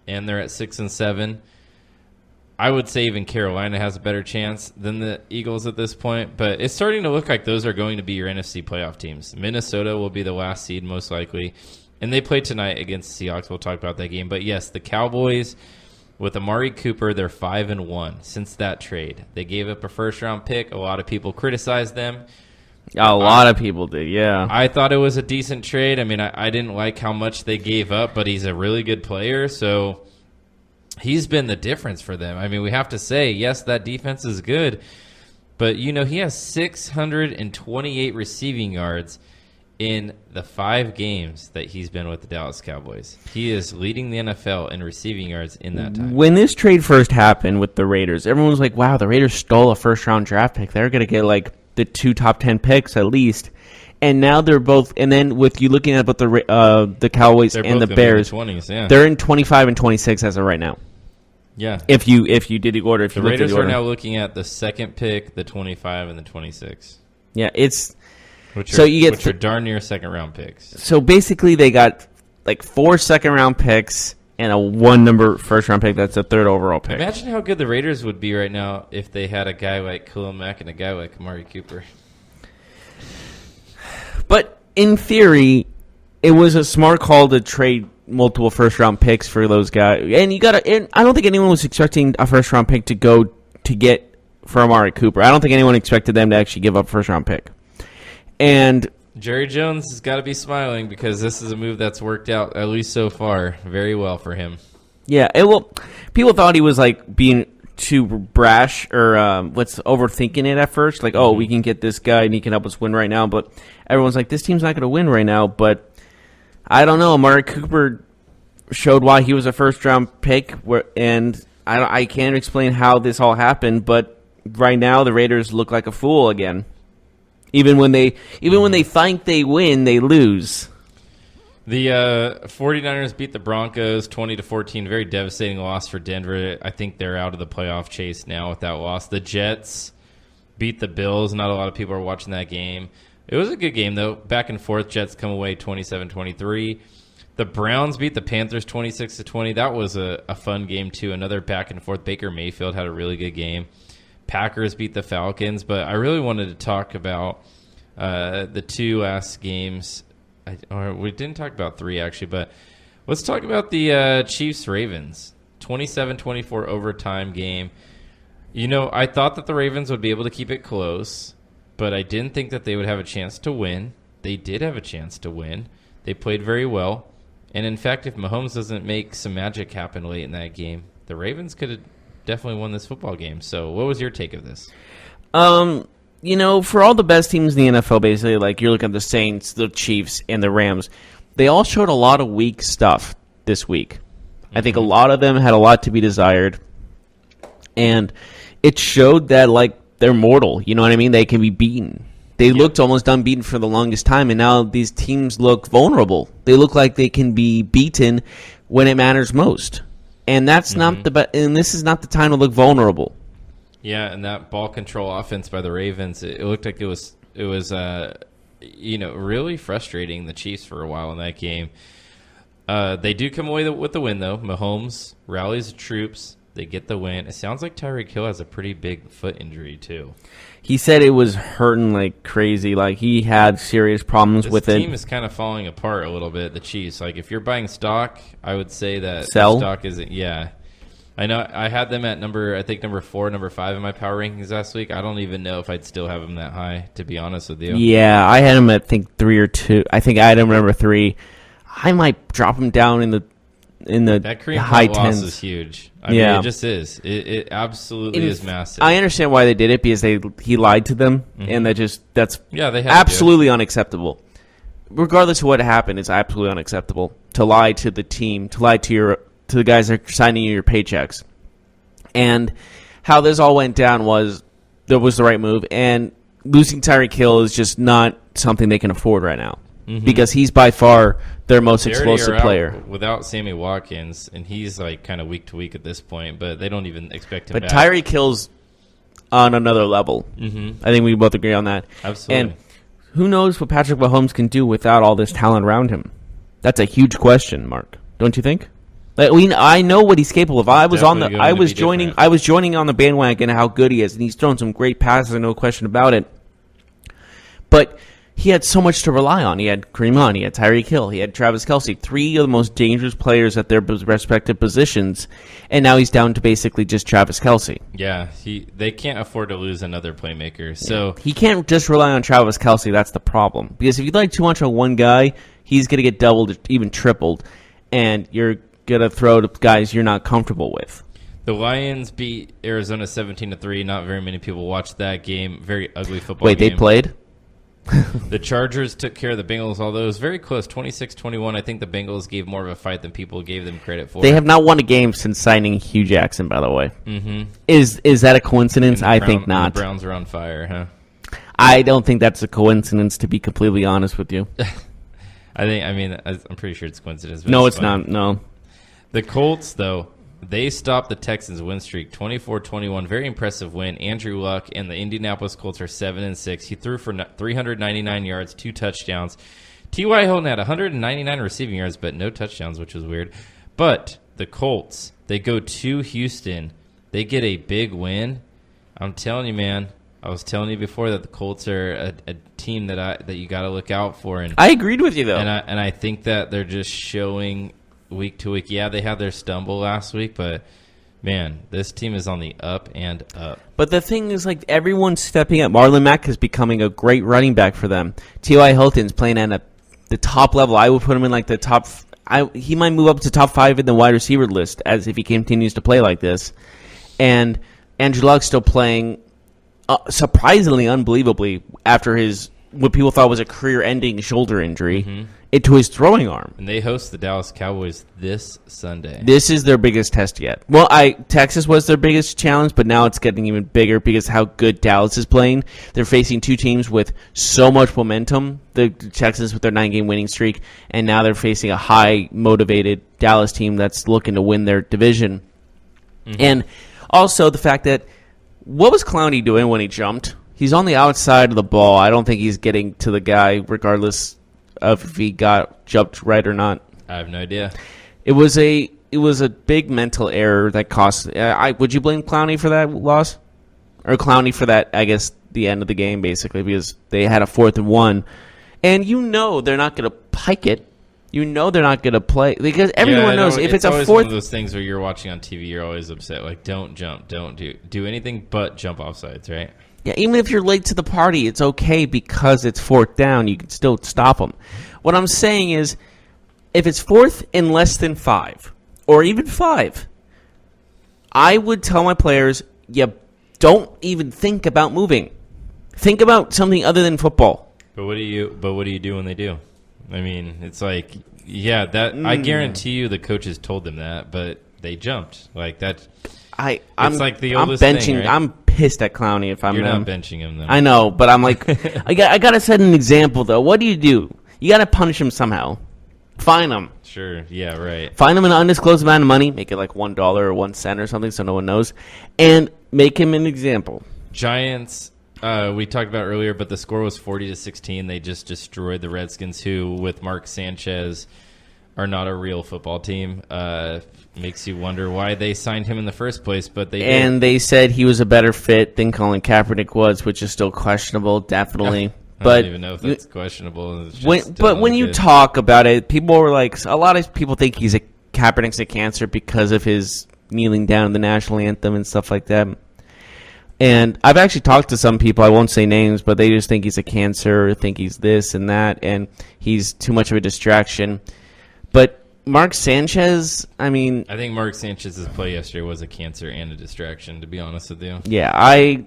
and they're at 6-7. I would say even Carolina has a better chance than the Eagles at this point, but it's starting to look like those are going to be your NFC playoff teams. Minnesota will be the last seed most likely, and they play tonight against the Seahawks. We'll talk about that game. But yes, the Cowboys, with Amari Cooper, they're 5-1 since that trade. They gave up a first-round pick. A lot of people criticized them. A lot of people did, yeah. I thought it was a decent trade. I mean, I didn't like how much they gave up, but he's a really good player, so he's been the difference for them. I mean, we have to say, yes, that defense is good, but, he has 628 receiving yards in the 5 games that he's been with the Dallas Cowboys. He is leading the NFL in receiving yards in that time. When this trade first happened with the Raiders, everyone was like, wow, the Raiders stole a first-round draft pick. They're going to get, the 2 top 10 picks at least. And now they're both, and then with you looking at both the Cowboys and the Bears, in the 20s, yeah. They're in 25 and 26 as of right now. Yeah. If you did the order, the Raiders are now looking at the 2nd pick, the 25, and the 26. Yeah, which are darn near second-round picks. So basically, they got 4 second-round picks and a 1 first-round pick. That's a 3rd overall pick. Imagine how good the Raiders would be right now if they had a guy like Khalil Mack and a guy like Amari Cooper. But in theory, it was a smart call to trade multiple first-round picks for those guys. And I don't think anyone was expecting a first-round pick to go to get for Amari Cooper. I don't think anyone expected them to actually give up a first-round pick. And Jerry Jones has got to be smiling because this is a move that's worked out, at least so far, very well for him. Yeah, people thought he was being too brash or overthinking it at first. We can get this guy and he can help us win right now. But everyone's like, this team's not going to win right now. But I don't know. Amari Cooper showed why he was a first-round pick, and I can't explain how this all happened. But right now, the Raiders look like a fool again. Even when they think they win, they lose. The 49ers beat the Broncos 20-14. Very devastating loss for Denver. I think they're out of the playoff chase now with that loss. The Jets beat the Bills. Not a lot of people are watching that game. It was a good game, though. Back and forth. Jets come away 27-23. The Browns beat the Panthers 26-20. That was a fun game, too. Another back and forth. Baker Mayfield had a really good game. Packers beat the Falcons, but I really wanted to talk about the 2 last games. We didn't talk about 3, actually, but let's talk about the Chiefs-Ravens. 27-24 overtime game. I thought that the Ravens would be able to keep it close, but I didn't think that they would have a chance to win. They did have a chance to win. They played very well. And, in fact, if Mahomes doesn't make some magic happen late in that game, the Ravens could have definitely won this football game. So what was your take of this? For all the best teams in the NFL, basically, you're looking at the Saints, the Chiefs, and the Rams, they all showed a lot of weak stuff this week. I think a lot of them had a lot to be desired. And it showed that, they're mortal. You know what I mean? They can be beaten. They looked almost unbeaten for the longest time, and now these teams look vulnerable. They look like they can be beaten when it matters most. And that's not and this is not the time to look vulnerable. Yeah, and that ball control offense by the Ravens, it looked like it was really frustrating the Chiefs for a while in that game. They do come away with the win, though. Mahomes rallies the troops. They get the win. It sounds like Tyreek Hill has a pretty big foot injury, too. He said it was hurting like crazy. He had serious problems with it. This team is kind of falling apart a little bit, the Chiefs. If you're buying stock, I would say that sell. Stock isn't. Yeah. I know I had them at number 4, number 5 in my power rankings last week. I don't even know if I'd still have them that high, to be honest with you. Yeah, I had them at, 3 or 2. I think I had them number 3. I might drop them down in the that high loss 10s. is huge. I mean, it just is. It absolutely is massive. I understand why they did it because he lied to them, and that's they had absolutely unacceptable. Regardless of what happened, it's absolutely unacceptable to lie to the team, to lie to the guys that are signing you your paychecks. And how this all went down was the right move, and losing Tyreek Hill is just not something they can afford right now. Because he's by far their most explosive player. Without Sammy Watkins, and he's kind of week to week at this point, but they don't even expect him back. But Tyreek Hill's on another level. I think we both agree on that. Absolutely. And who knows what Patrick Mahomes can do without all this talent around him? That's a huge question, Mark. Don't you think? I know what he's capable of. I was joining on the bandwagon how good he is, and he's thrown some great passes, no question about it. But he had so much to rely on. He had Kareem Hunt, he had Tyreek Hill, he had Travis Kelce, 3 of the most dangerous players at their respective positions, and now he's down to basically just Travis Kelce. Yeah, they can't afford to lose another playmaker. So he can't just rely on Travis Kelce. That's the problem. Because if you like too much on one guy, he's going to get doubled, even tripled, and you're going to throw to guys you're not comfortable with. The Lions beat Arizona 17-3. Not very many people watched that game. Very ugly football game. Wait, they played? The Chargers took care of the Bengals, although it was very close, 26-21. I think the Bengals gave more of a fight than people gave them credit for. They have not won a game since signing Hugh Jackson, by the way. Mm-hmm. Is that a coincidence? I think not. The Browns are on fire, huh? I don't think that's a coincidence, to be completely honest with you. I'm pretty sure it's a coincidence. No, it's not. No. The Colts, though, they stopped the Texans' win streak, 24-21. Very impressive win. Andrew Luck and the Indianapolis Colts are 7-6. He threw for 399 yards, 2 touchdowns. T.Y. Hilton had 199 receiving yards, but no touchdowns, which was weird. But the Colts, they go to Houston. They get a big win. I'm telling you, man. I was telling you before that the Colts are a team that you got to look out for. And I agreed with you, though. And I think that they're just showing week to week. Yeah, they had their stumble last week, but man, this team is on the up and up. But the thing is, like, everyone's stepping up. Marlon Mack is becoming a great running back for them. T.Y. Hilton's playing at the top level. I would put him in like the top. He might move up to top 5 in the wide receiver list as if he continues to play like this. And Andrew Luck's still playing surprisingly, unbelievably after what people thought was a career-ending shoulder injury into his throwing arm. And they host the Dallas Cowboys this Sunday. This is their biggest test yet. Well, Texas was their biggest challenge, but now it's getting even bigger because how good Dallas is playing. They're facing 2 teams with so much momentum. The Texans with their 9-game winning streak, and now they're facing a high-motivated Dallas team that's looking to win their division. And also the fact that what was Clowney doing when he jumped? He's on the outside of the ball. I don't think he's getting to the guy regardless of if he got jumped right or not. I have no idea. It was a big mental error that cost. Would you blame Clowney for that loss? Or Clowney for that, I guess, the end of the game, basically, because they had a 4th and 1. And they're not going to pike it. They're not going to play because everyone knows if it's a 4th. One of those things where you're watching on TV, you're always upset. Like, don't jump, don't do anything but jump off sides, right? Yeah, even if you're late to the party, it's okay because it's 4th down. You can still stop them. What I'm saying is, if it's 4th and less than 5, or even 5, I would tell my players, don't even think about moving. Think about something other than football. But what do you do when they do? I mean, it's like, I guarantee you the coaches told them that, but they jumped. Like that. It's like the oldest thing, right? I'm pissed at Clowney if I'm You're them. not benching him, then. I know, but I'm like, I got to set an example, though. What do? You got to punish him somehow. Fine him. Sure, yeah, right. Fine him an undisclosed amount of money. Make it like $1 or 1 cent or something so no one knows. And make him an example. Giants, we talked about earlier, but the score was 40-16. They just destroyed the Redskins, who, with Mark Sanchez, are not a real football team. Makes you wonder why they signed him in the first place, but they did. And they said he was a better fit than Colin Kaepernick was, which is still questionable, definitely. I don't even know if that's questionable. When you talk about it, people were like, a lot of people think Kaepernick's a cancer because of his kneeling down in the national anthem and stuff like that. And I've actually talked to some people, I won't say names, but they just think he's a cancer, think he's this and that, and he's too much of a distraction. But Mark Sanchez, I think Mark Sanchez's play yesterday was a cancer and a distraction, to be honest with you. Yeah, I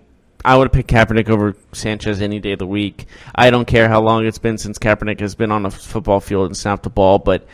would have picked Kaepernick over Sanchez any day of the week. I don't care how long it's been since Kaepernick has been on a football field and snapped the ball, but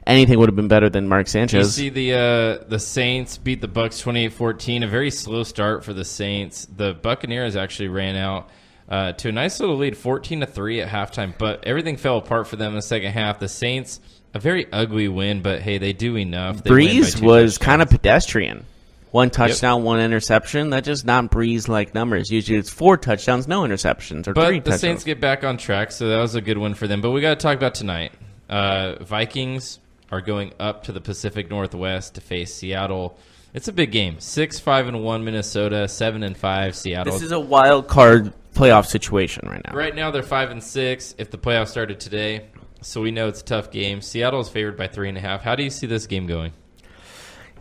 anything would have been better than Mark Sanchez. You see the Saints beat the Bucs 28-14, a very slow start for the Saints. The Buccaneers actually ran out to a nice little lead, 14-3 at halftime, but everything fell apart for them in the second half. The Saints, a very ugly win, but hey, they do enough. Breeze was kind of pedestrian. 1 touchdown, 1 interception. That's just not Breeze-like numbers. Usually it's 4 touchdowns, no interceptions, or 3 touchdowns. But the Saints get back on track, so that was a good win for them. But we got to talk about tonight. Vikings are going up to the Pacific Northwest to face Seattle. It's a big game. 6-5-1 Minnesota, 7-5 Seattle. This is a wild card playoff situation right now. Right now they're 5-6 if the playoffs started today, so we know it's a tough game. Seattle is favored by 3.5. How do you see this game going?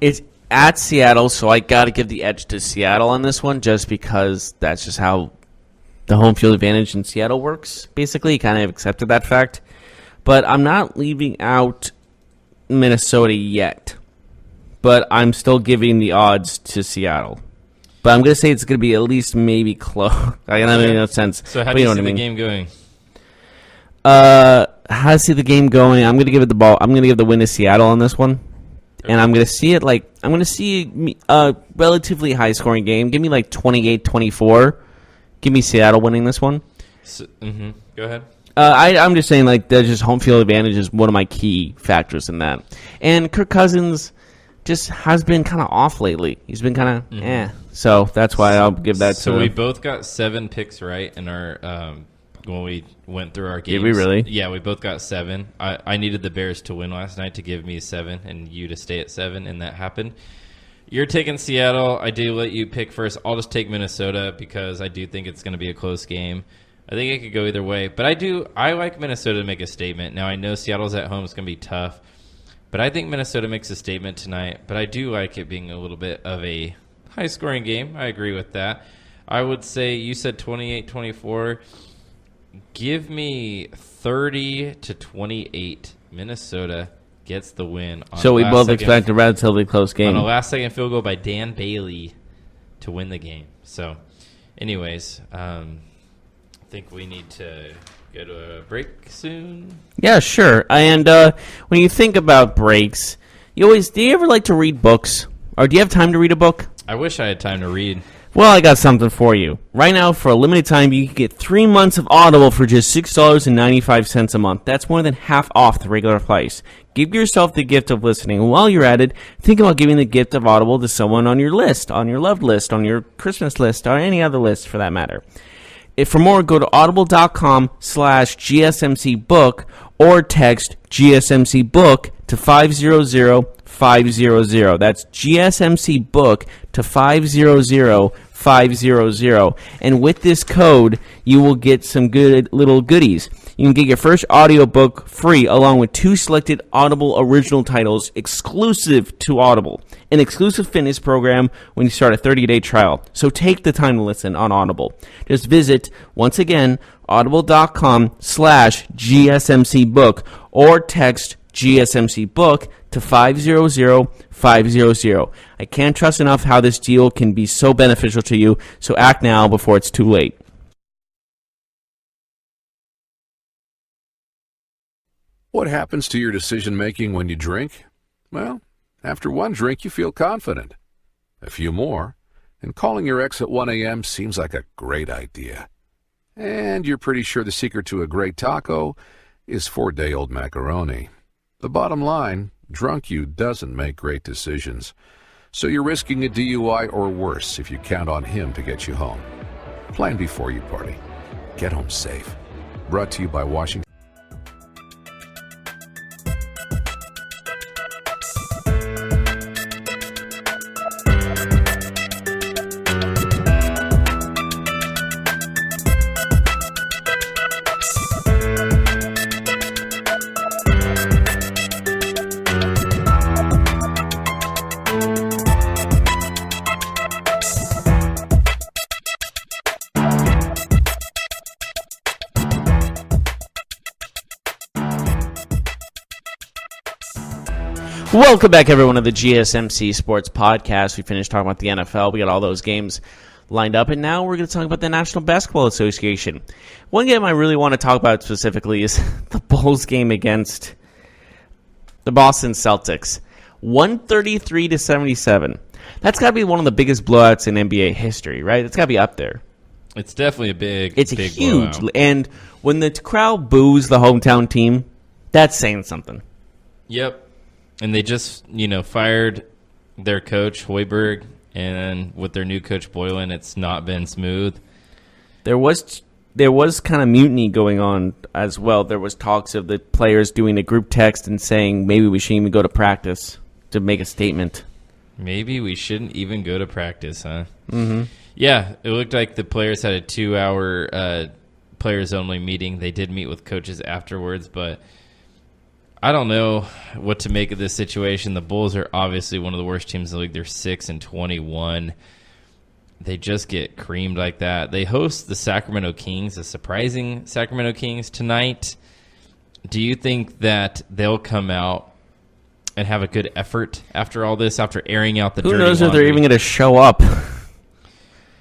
It's at Seattle, so I got to give the edge to Seattle on this one just because that's just how the home field advantage in Seattle works. Basically, kind of accepted that fact. But I'm not leaving out Minnesota yet. But I'm still giving the odds to Seattle. But I'm going to say it's going to be at least maybe close. I don't make no sense. So how do you see the game going? How to see the game going? I'm going to give it the ball. I'm going to give the win to Seattle on this one. Okay. And I'm going to see it like I'm going to see a relatively high scoring game. Give me like 28-24. Give me Seattle winning this one. So, Go ahead. I'm just saying like there's just home field advantage is one of my key factors in that. And Kirk Cousins just has been kind of off lately. He's been kind of So that's why I'll give that to So him. we both got 7 picks right in our when we went through our games. Did we really? Yeah, we both got 7. I needed the Bears to win last night to give me 7 and you to stay at 7, and that happened. You're taking Seattle. I do let you pick first. I'll just take Minnesota because I do think it's going to be a close game. I think it could go either way. But I like Minnesota to make a statement. Now, I know Seattle's at home. It's going to be tough. But I think Minnesota makes a statement tonight. But I do like it being a little bit of a high-scoring game. I agree with that. I would say you said 28-24. Give me 30-28. Minnesota gets the win. So we both expect a relatively close game. On a last-second field goal by Dan Bailey to win the game. So, anyways, I think we need to go to a break soon. Yeah, sure. And when you think about breaks, do you ever like to read books? Or do you have time to read a book? I wish I had time to read. Well, I got something for you. Right now, for a limited time, you can get 3 months of Audible for just $6.95 a month. That's more than half off the regular price. Give yourself the gift of listening. And while you're at it, think about giving the gift of Audible to someone on your list, on your loved list, on your Christmas list, or any other list for that matter. If for more, go to audible.com/GSMC book or text GSMC book to 500-500. That's GSMC book to 500-500. And with this code, you will get some good little goodies. You can get your first audiobook free along with 2 selected Audible original titles exclusive to Audible. An exclusive fitness program when you start a 30-day trial. So take the time to listen on Audible. Just visit, once again, audible.com/GSMC book or text GSMC book to 500-500. I can't trust enough how this deal can be so beneficial to you, so act now before it's too late. What happens to your decision-making when you drink? Well, after one drink, you feel confident. A few more, and calling your ex at 1 a.m. seems like a great idea. And you're pretty sure the secret to a great taco is 4-day-old macaroni. The bottom line, drunk you doesn't make great decisions. So you're risking a DUI or worse if you count on him to get you home. Plan before you party. Get home safe. Brought to you by Washington. Welcome back, everyone, to the GSMC Sports Podcast. We finished talking about the NFL. We got all those games lined up, and now we're going to talk about the National Basketball Association. One game I really want to talk about specifically is the Bulls game against the Boston Celtics. 133-77. That's got to be one of the biggest blowouts in NBA history, right? It's got to be up there. It's definitely a big It's big huge. blowout. And when the crowd boos the hometown team, that's saying something. Yep. And they just, fired their coach, Hoiberg, and with their new coach, Boylan, it's not been smooth. There was there was kind of mutiny going on as well. There was talks of the players doing a group text and saying maybe we shouldn't even go to practice to make a statement. Maybe we shouldn't even go to practice, huh? Mm-hmm. Yeah, it looked like the players had a 2-hour players-only meeting. They did meet with coaches afterwards, but I don't know what to make of this situation. The Bulls are obviously one of the worst teams in the league. They're 6-21. They just get creamed like that. They host the Sacramento Kings, the surprising Sacramento Kings, tonight. Do you think that they'll come out and have a good effort after all this, after airing out the dirty Who knows if laundry? they're even going to show up?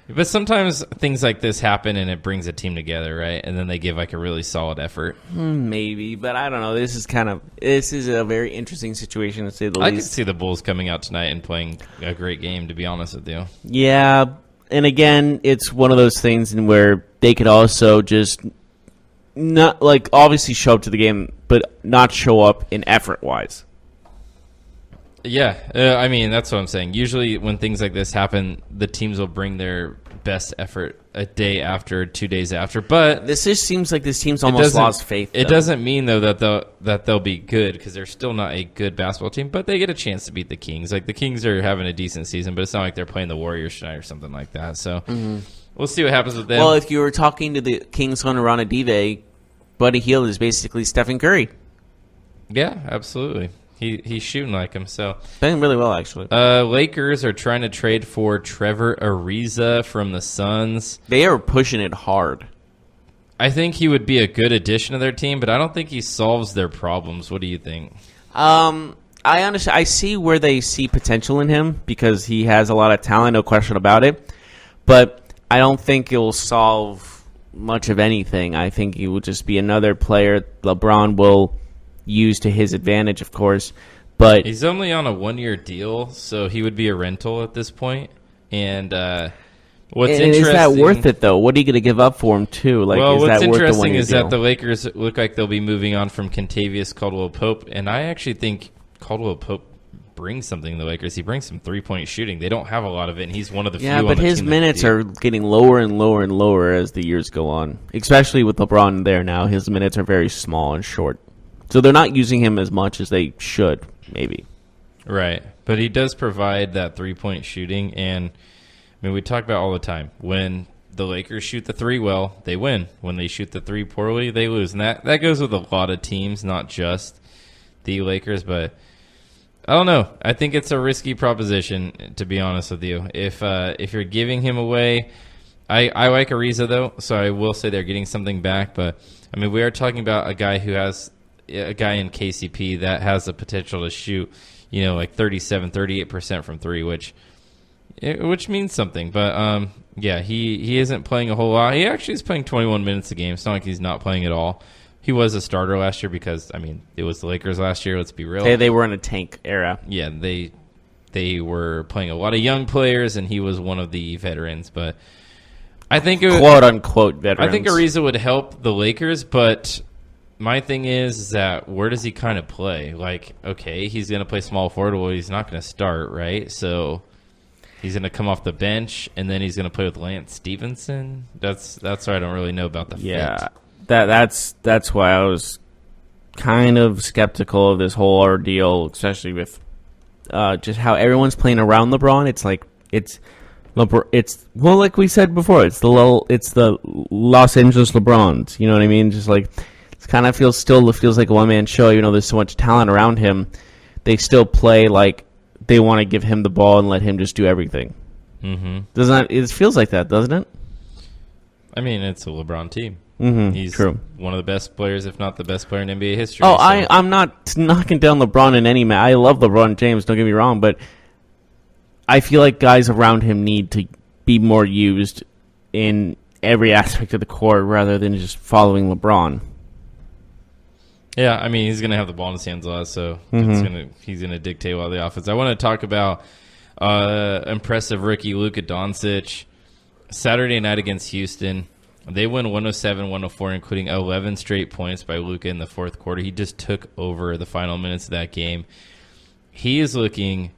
But sometimes things like this happen and it brings a team together, right? And then they give like a really solid effort. Maybe, but I don't know. This is a very interesting situation to say the I could least. see the Bulls coming out tonight and playing a great game, to be honest with you. Yeah, and again, it's one of those things in where they could also just not like obviously show up to the game, but not show up in effort-wise. Yeah, I mean, that's what I'm saying. Usually when things like this happen, the teams will bring their best effort a day after, 2 days after. But This just seems like this team's almost lost faith. It though. doesn't mean, though, that they'll be good because they're still not a good basketball team, but they get a chance to beat the Kings. Like, the Kings are having a decent season, but it's not like they're playing the Warriors tonight or something like that. So we'll see what happens with them. Well, if you were talking to the Kings owner, Ronadive, Buddy Hield is basically Stephen Curry. Yeah, absolutely. He's shooting like him. So Playing really well, actually. Lakers are trying to trade for Trevor Ariza from the Suns. They are pushing it hard. I think he would be a good addition to their team, but I don't think he solves their problems. What do you think? I understand. I see where they see potential in him because he has a lot of talent, no question about it. But I don't think it will solve much of anything. I think he will just be another player LeBron will use to his advantage, of course. But He's only on a 1-year deal, so he would be a rental at this point. And what's interesting is that worth it though? What are you going to give up for him too? Like, well, is what's that worth the interesting 1-year is deal? that the Lakers look like they'll be moving on from Kentavious Caldwell-Pope, and I actually think Caldwell-Pope brings something to the Lakers. He brings some three-point shooting. They don't have a lot of it, and he's one of the few on but the his team that minutes do. are getting lower and lower and lower as the years go on. Especially with LeBron there now, his minutes are very small and short. So they're not using him as much as they should, maybe. Right. But he does provide that three-point shooting, and I mean, we talk about all the time. When the Lakers shoot the three well, they win. When they shoot the three poorly, they lose. And that goes with a lot of teams, not just the Lakers. But I don't know. I think it's a risky proposition, to be honest with you. If you're giving him away, I like Ariza, though, so I will say they're getting something back. But, I mean, we are talking about a guy in KCP that has the potential to shoot, like 37, 38% from three, which means something. But, yeah, he isn't playing a whole lot. He actually is playing 21 minutes a game. It's not like he's not playing at all. He was a starter last year because, I mean, it was the Lakers last year. Let's be real. They were in a tank era. Yeah, they were playing a lot of young players, and he was one of the veterans. But I think Quote-unquote veterans. I think Ariza would help the Lakers, but my thing is that where does he kind of play? Like, okay, he's going to play small forward. Well, he's not going to start, right? So he's going to come off the bench, and then he's going to play with Lance Stevenson. That's what I don't really know about the fit. That's why I was kind of skeptical of this whole ordeal, especially with just how everyone's playing around LeBron. It's like like we said before, it's the Los Angeles LeBrons. You know what I mean? Just like still feels like a one-man show. Even though there's so much talent around him, they still play like they want to give him the ball and let him just do everything. Mm-hmm. It feels like that, doesn't it? I mean, it's a LeBron team. Mm-hmm. He's true. One of the best players, if not the best player in NBA history. Oh, so. I'm not knocking down LeBron in any match. I love LeBron James, don't get me wrong, but I feel like guys around him need to be more used in every aspect of the court rather than just following LeBron. Yeah, I mean, he's going to have the ball in his hands a lot, so he's going to dictate a lot of the offense. I want to talk about impressive rookie Luka Doncic. Saturday night against Houston, they win 107-104, including 11 straight points by Luka in the fourth quarter. He just took over the final minutes of that game. He is looking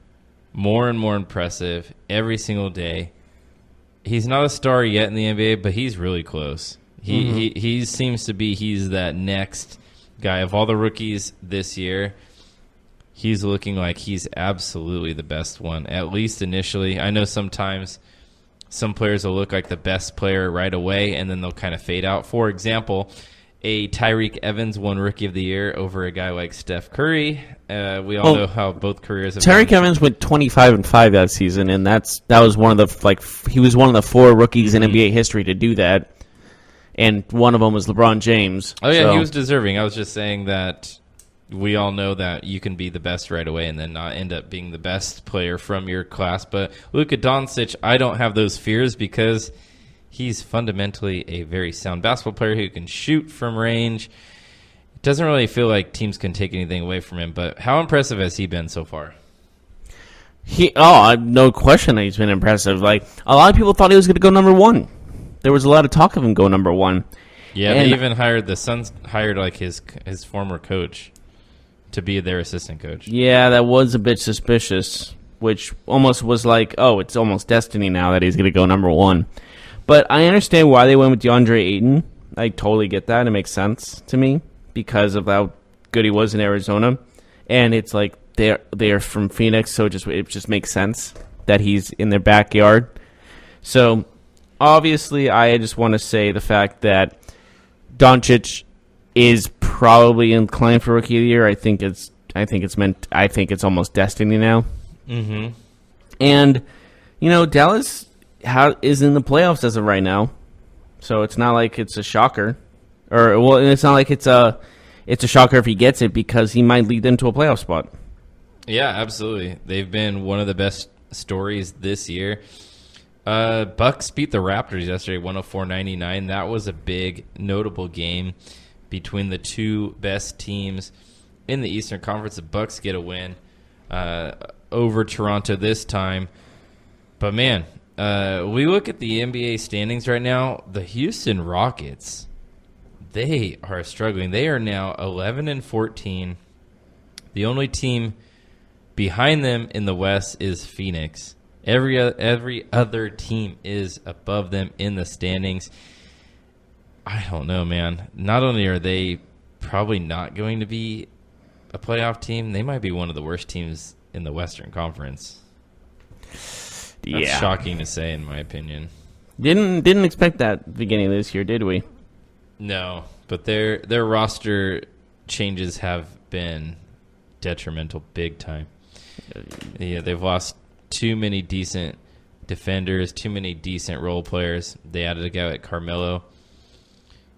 more and more impressive every single day. He's not a star yet in the NBA, but he's really close. He seems to be he's that next guy of all the rookies this year. He's looking like he's absolutely the best one, at least initially. I know sometimes some players will look like the best player right away, and then they'll kind of fade out. For example, a Tyreek Evans won Rookie of the Year over a guy like Steph Curry. We all know how both careers have Tyreek Evans went 25-5 that season, and that was one of the he was one of the 4 rookies in NBA history to do that, and one of them was LeBron James. Oh yeah, he was deserving. I was just saying that we all know that you can be the best right away and then not end up being the best player from your class. But Luka Doncic, I don't have those fears because he's fundamentally a very sound basketball player who can shoot from range. It doesn't really feel like teams can take anything away from him, but how impressive has he been so far? No question that he's been impressive. Like, a lot of people thought he was going to go number 1. There was a lot of talk of him going number 1. Yeah, they even the Suns hired like his former coach to be their assistant coach. Yeah, that was a bit suspicious, which almost was like, oh, it's almost destiny now that he's going to go number 1. But I understand why they went with DeAndre Ayton. I totally get that. It makes sense to me because of how good he was in Arizona. And it's like they're from Phoenix, so it just makes sense that he's in their backyard. So obviously, I just want to say the fact that Doncic is probably inclined for Rookie of the Year. I think it's almost destiny now. Mm-hmm. And Dallas is in the playoffs as of right now, so it's not like it's a shocker, it's not like it's a shocker if he gets it because he might lead them to a playoff spot. Yeah, absolutely. They've been one of the best stories this year. Bucks beat the Raptors yesterday, 104-99. That was a big, notable game between the two best teams in the Eastern Conference. The Bucks get a win over Toronto this time. But, man, we look at the NBA standings right now. The Houston Rockets, they are struggling. They are now 11-14. The only team behind them in the West is Phoenix. Every other team is above them in the standings. I don't know, man. Not only are they probably not going to be a playoff team, they might be one of the worst teams in the Western Conference. That's shocking to say, in my opinion. Didn't expect that at the beginning of this year, did we? No, but their roster changes have been detrimental big time. Yeah, they've lost too many decent defenders, too many decent role players. They added a guy like Carmelo.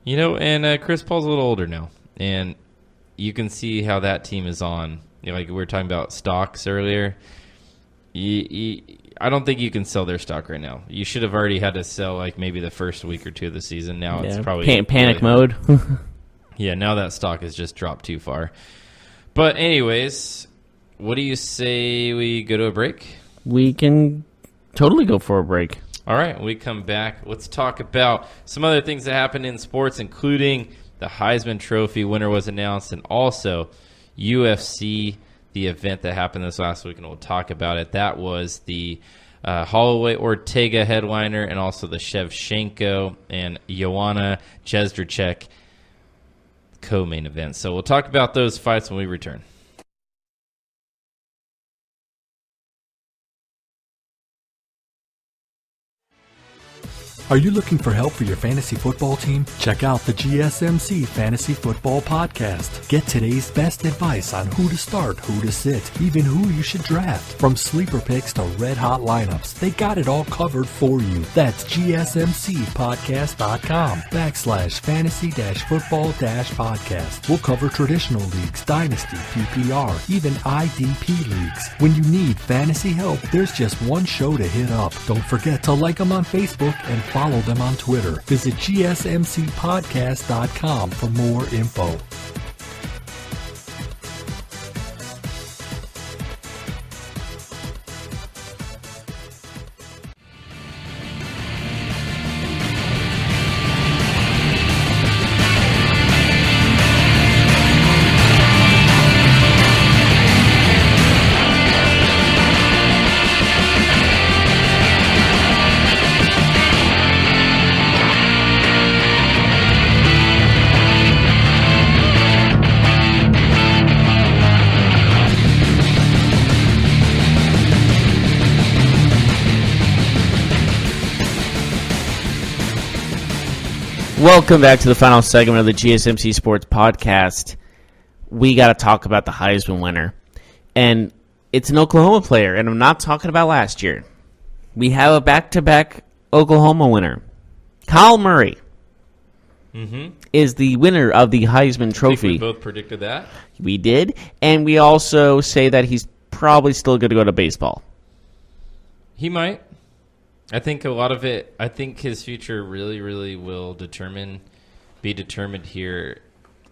And Chris Paul's a little older now. And you can see how that team is on. Like we were talking about stocks earlier. I don't think you can sell their stock right now. You should have already had to sell like maybe the first week or 2 of the season. Now it's probably panic mode. Yeah, now that stock has just dropped too far. But anyways, what do you say we go to a break? We can totally go for a break. All right, when we come back, let's talk about some other things that happened in sports, including the Heisman Trophy winner was announced, and also UFC, the event that happened this last week, and we'll talk about it. That was the Holloway Ortega headliner, and also the Shevchenko and Joanna Jędrzejczyk co-main event. So we'll talk about those fights when we return. Are you looking for help for your fantasy football team? Check out the GSMC Fantasy Football Podcast. Get today's best advice on who to start, who to sit, even who you should draft. From sleeper picks to red-hot lineups, they got it all covered for you. That's gsmcpodcast.com/fantasy-football-podcast. We'll cover traditional leagues, dynasty, PPR, even IDP leagues. When you need fantasy help, there's just one show to hit up. Don't forget to like them on Facebook and follow them on Twitter. Visit gsmcpodcast.com for more info. Welcome back to the final segment of the GSMC Sports Podcast. We got to talk about the Heisman winner. And it's an Oklahoma player, and I'm not talking about last year. We have a back-to-back Oklahoma winner. Kyle Murray is the winner of the Heisman Trophy. I think we both predicted that. We did, and we also say that he's probably still going to go to baseball. He might. I think a lot of it, I think his future really, really will be determined here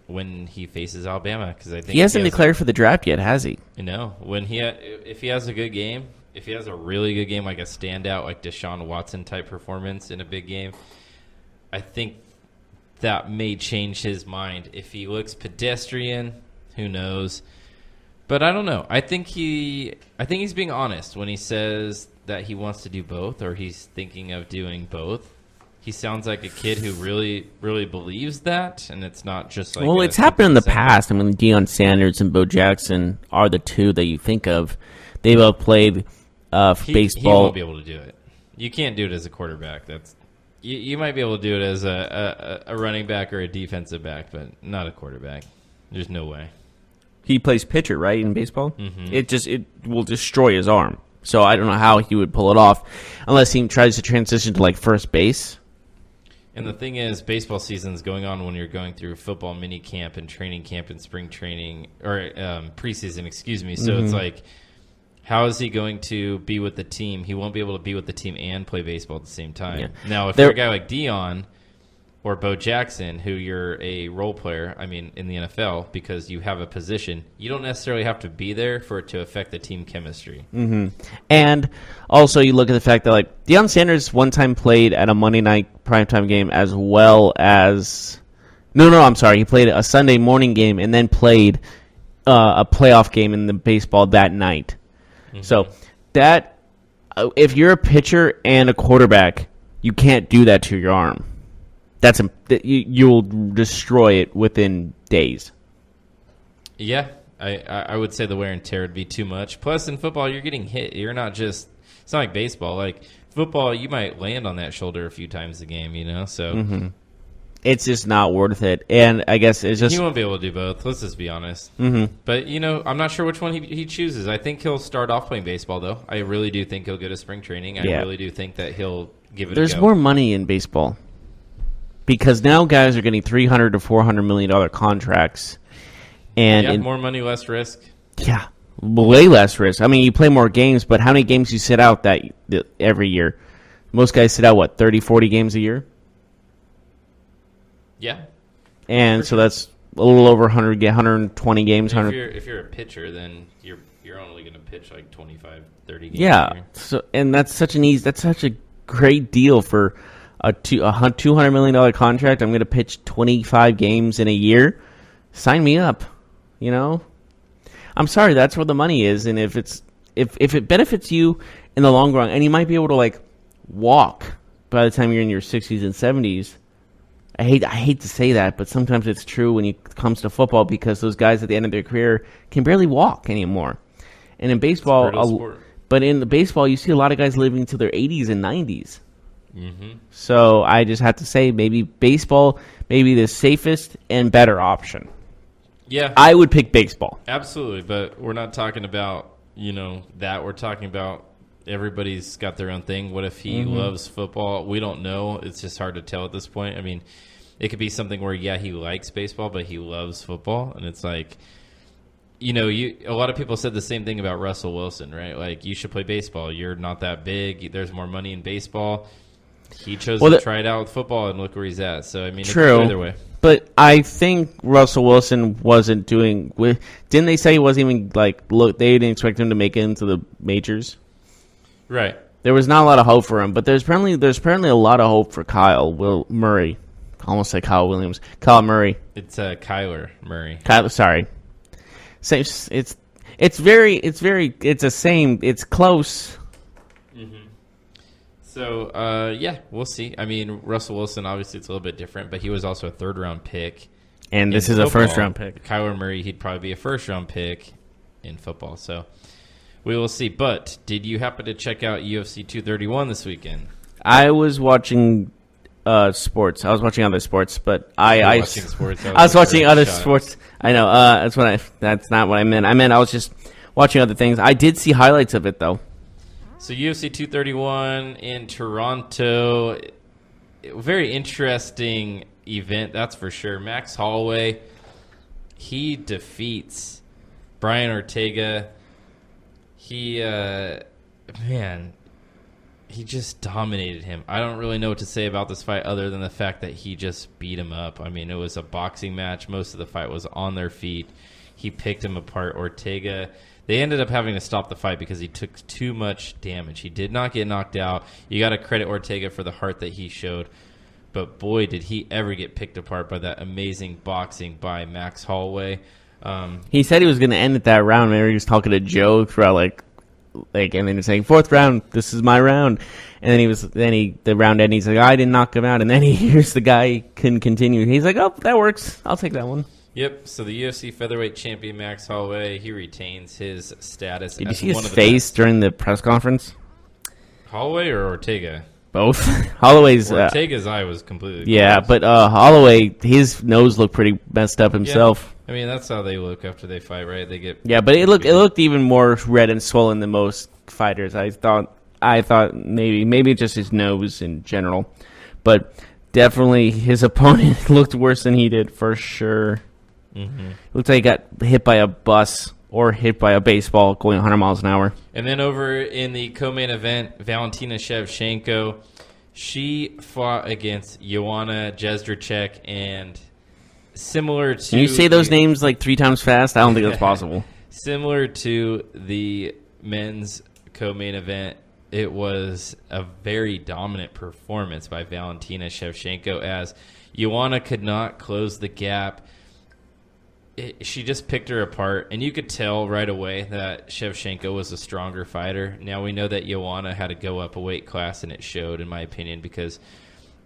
when he faces Alabama. Because I think he hasn't declared for the draft yet, has he? No. If he has a good game, if he has a really good game, like a standout, like Deshaun Watson type performance in a big game, I think that may change his mind. If he looks pedestrian, who knows? But I don't know. I think he's being honest when he says that he wants to do both, or he's thinking of doing both. He sounds like a kid who really, really believes that, and it's not just like... Well, it's happened in the past. I mean, Deion Sanders and Bo Jackson are the two that you think of. They both played baseball. He won't be able to do it. You can't do it as a quarterback. You might be able to do it as a running back or a defensive back, but not a quarterback. There's no way. He plays pitcher, right, in baseball? Mm-hmm. It will destroy his arm. So I don't know how he would pull it off unless he tries to transition to, like, first base. And the thing is, baseball season is going on when you're going through football mini camp and training camp and spring training, or preseason, excuse me. So it's like, how is he going to be with the team? He won't be able to be with the team and play baseball at the same time. Yeah. Now, if you're a guy like Deion or Bo Jackson, who you're a role player, I mean, in the NFL, because you have a position, you don't necessarily have to be there for it to affect the team chemistry. Mm-hmm. And also you look at the fact that, like, Deion Sanders one time played at a Monday night primetime game as well as... No, I'm sorry. He played a Sunday morning game and then played a playoff game in the baseball that night. Mm-hmm. So that if you're a pitcher and a quarterback, you can't do that to your arm. You'll destroy it within days. Yeah, I would say the wear and tear would be too much. Plus, in football, you're getting hit. You're not just – it's not like baseball. Like, football, you might land on that shoulder a few times a game, you know? So it's just not worth it. And I guess it's just – he won't be able to do both. Let's just be honest. Mm-hmm. But, you know, I'm not sure which one he chooses. I think he'll start off playing baseball, though. I really do think he'll go to spring training. I really do think that he'll give it a go. There's more money in baseball. Because now guys are getting $300 to $400 million contracts, and more money, less risk. Yeah, way less risk. I mean, you play more games, but how many games you sit out that every year? Most guys sit out 30, 40 games a year. Yeah, and so that's a little over 120 games. If you're a pitcher, then you're only going to pitch like 25, 30 games. Yeah, a year. so and that's such a great deal for a $200 million contract. I'm going to pitch 25 games in a year. Sign me up. You know, I'm sorry, that's where the money is. And if it benefits you in the long run, and you might be able to, like, walk by the time you're in your 60s and 70s. I hate to say that, but sometimes it's true when it comes to football, because those guys at the end of their career can barely walk anymore. And in baseball, but in the baseball, you see a lot of guys living to their 80s and 90s. Mm-hmm. So I just have to say, maybe baseball may be the safest and better option. Yeah, I would pick baseball. Absolutely, but we're not talking about, that. We're talking about everybody's got their own thing. What if he loves football? We don't know. It's just hard to tell at this point. I mean, it could be something where, he likes baseball, but he loves football. And it's like, a lot of people said the same thing about Russell Wilson, right? Like, you should play baseball. You're not that big. There's more money in baseball. He chose to try it out with football, and look where he's at. So, I mean, true. It could go either way. But I think Russell Wilson wasn't doing didn't they say he wasn't even they didn't expect him to make it into the majors? Right. There was not a lot of hope for him, but there's apparently a lot of hope for Kyle Murray. I almost say Kyle Williams. Kyle Murray. It's Kyler Murray. Sorry. Same. It's close. Mm-hmm. So, we'll see. I mean, Russell Wilson, obviously it's a little bit different, but he was also a third-round pick. And this is a first-round pick. Kyler Murray, he'd probably be a first-round pick in football. So, we will see. But did you happen to check out UFC 231 this weekend? I was watching sports. I was watching other sports, but I was watching other sports. I know. That's not what I meant. I was just watching other things. I did see highlights of it though. So UFC 231 in Toronto, very interesting event, that's for sure. Max Holloway, he defeats Brian Ortega. He just dominated him. I don't really know what to say about this fight other than the fact that he just beat him up. I mean, it was a boxing match. Most of the fight was on their feet. He picked him apart. Ortega, they ended up having to stop the fight because he took too much damage. He did not get knocked out. You got to credit Ortega for the heart that he showed. But boy, did he ever get picked apart by that amazing boxing by Max Holloway. He said he was going to end it that round. Maybe he was talking to Joe throughout, and then he's saying, 4th round, this is my round. And then the round ended, he's like, I didn't knock him out. And then he hears the guy couldn't continue. He's like, oh, that works. I'll take that one. Yep, so the UFC featherweight champion Max Holloway, he retains his status. Did you see his face during the press conference? Holloway or Ortega? Both. Holloway's Ortega's eye was completely closed. But Holloway, his nose looked pretty messed up himself. Yeah. I mean, that's how they look after they fight, right? They get but it looked even more red and swollen than most fighters. I thought maybe just his nose in general, but definitely his opponent looked worse than he did for sure. Mm-hmm. Looked like he got hit by a bus or hit by a baseball going 100 miles an hour. And then over in the co-main event, Valentina Shevchenko, she fought against Joanna Jędrzejczyk, and similar to... Can you say those names like 3 times fast? I don't think that's possible. Similar to the men's co-main event, it was a very dominant performance by Valentina Shevchenko as Joanna could not close the gap. She just picked her apart, and you could tell right away that Shevchenko was a stronger fighter. Now we know that Joanna had to go up a weight class, and it showed, in my opinion, because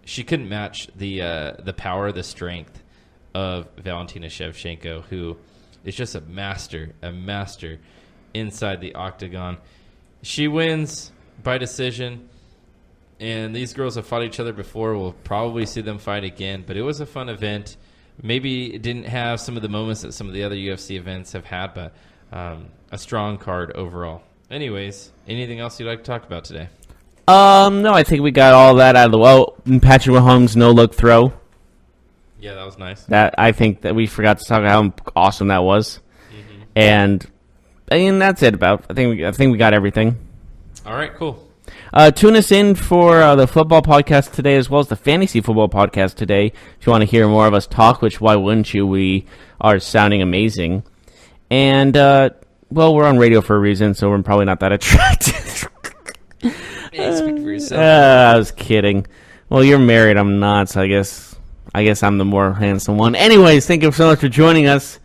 she couldn't match the power, the strength of Valentina Shevchenko, who is just a master inside the octagon. She wins by decision, and these girls have fought each other before. We'll probably see them fight again, but it was a fun event. Maybe it didn't have some of the moments that some of the other UFC events have had, but a strong card overall. Anyways, anything else you'd like to talk about today? No, I think we got all that out of the way. Patrick Mahomes' no-look throw. Yeah, that was nice. That I think that we forgot to talk about how awesome that was. Mm-hmm. And that's it about. I think we got everything. All right, cool. Tune us in for the football podcast today, as well as the fantasy football podcast today. If you want to hear more of us talk, which why wouldn't you? We are sounding amazing. And, we're on radio for a reason, so we're probably not that attractive. Hey, speak for yourself. I was kidding. Well, you're married, I'm not, so I guess I'm the more handsome one. Anyways, thank you so much for joining us.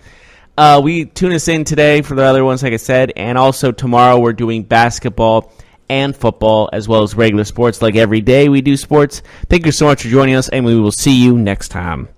We tune us in today for the other ones, like I said, and also tomorrow we're doing basketball and football, as well as regular sports. Like every day we do sports. Thank you so much for joining us, and we will see you next time.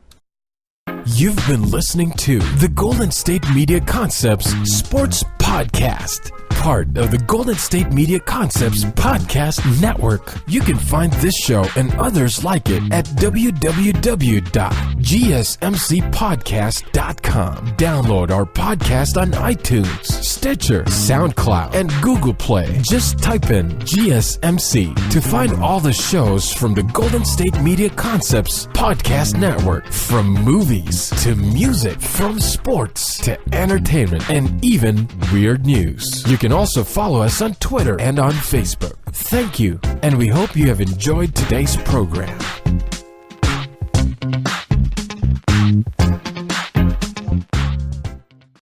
You've been listening to the Golden State Media Concepts Sports Podcast, part of the Golden State Media Concepts Podcast Network. You can find this show and others like it at www.gsmcpodcast.com. Download our podcast on iTunes, Stitcher, SoundCloud, and Google Play. Just type in GSMC to find all the shows from the Golden State Media Concepts Podcast Network, from movies to music, from sports to entertainment, and even weird news. You can also follow us on Twitter and on Facebook. Thank you, and we hope you have enjoyed today's program.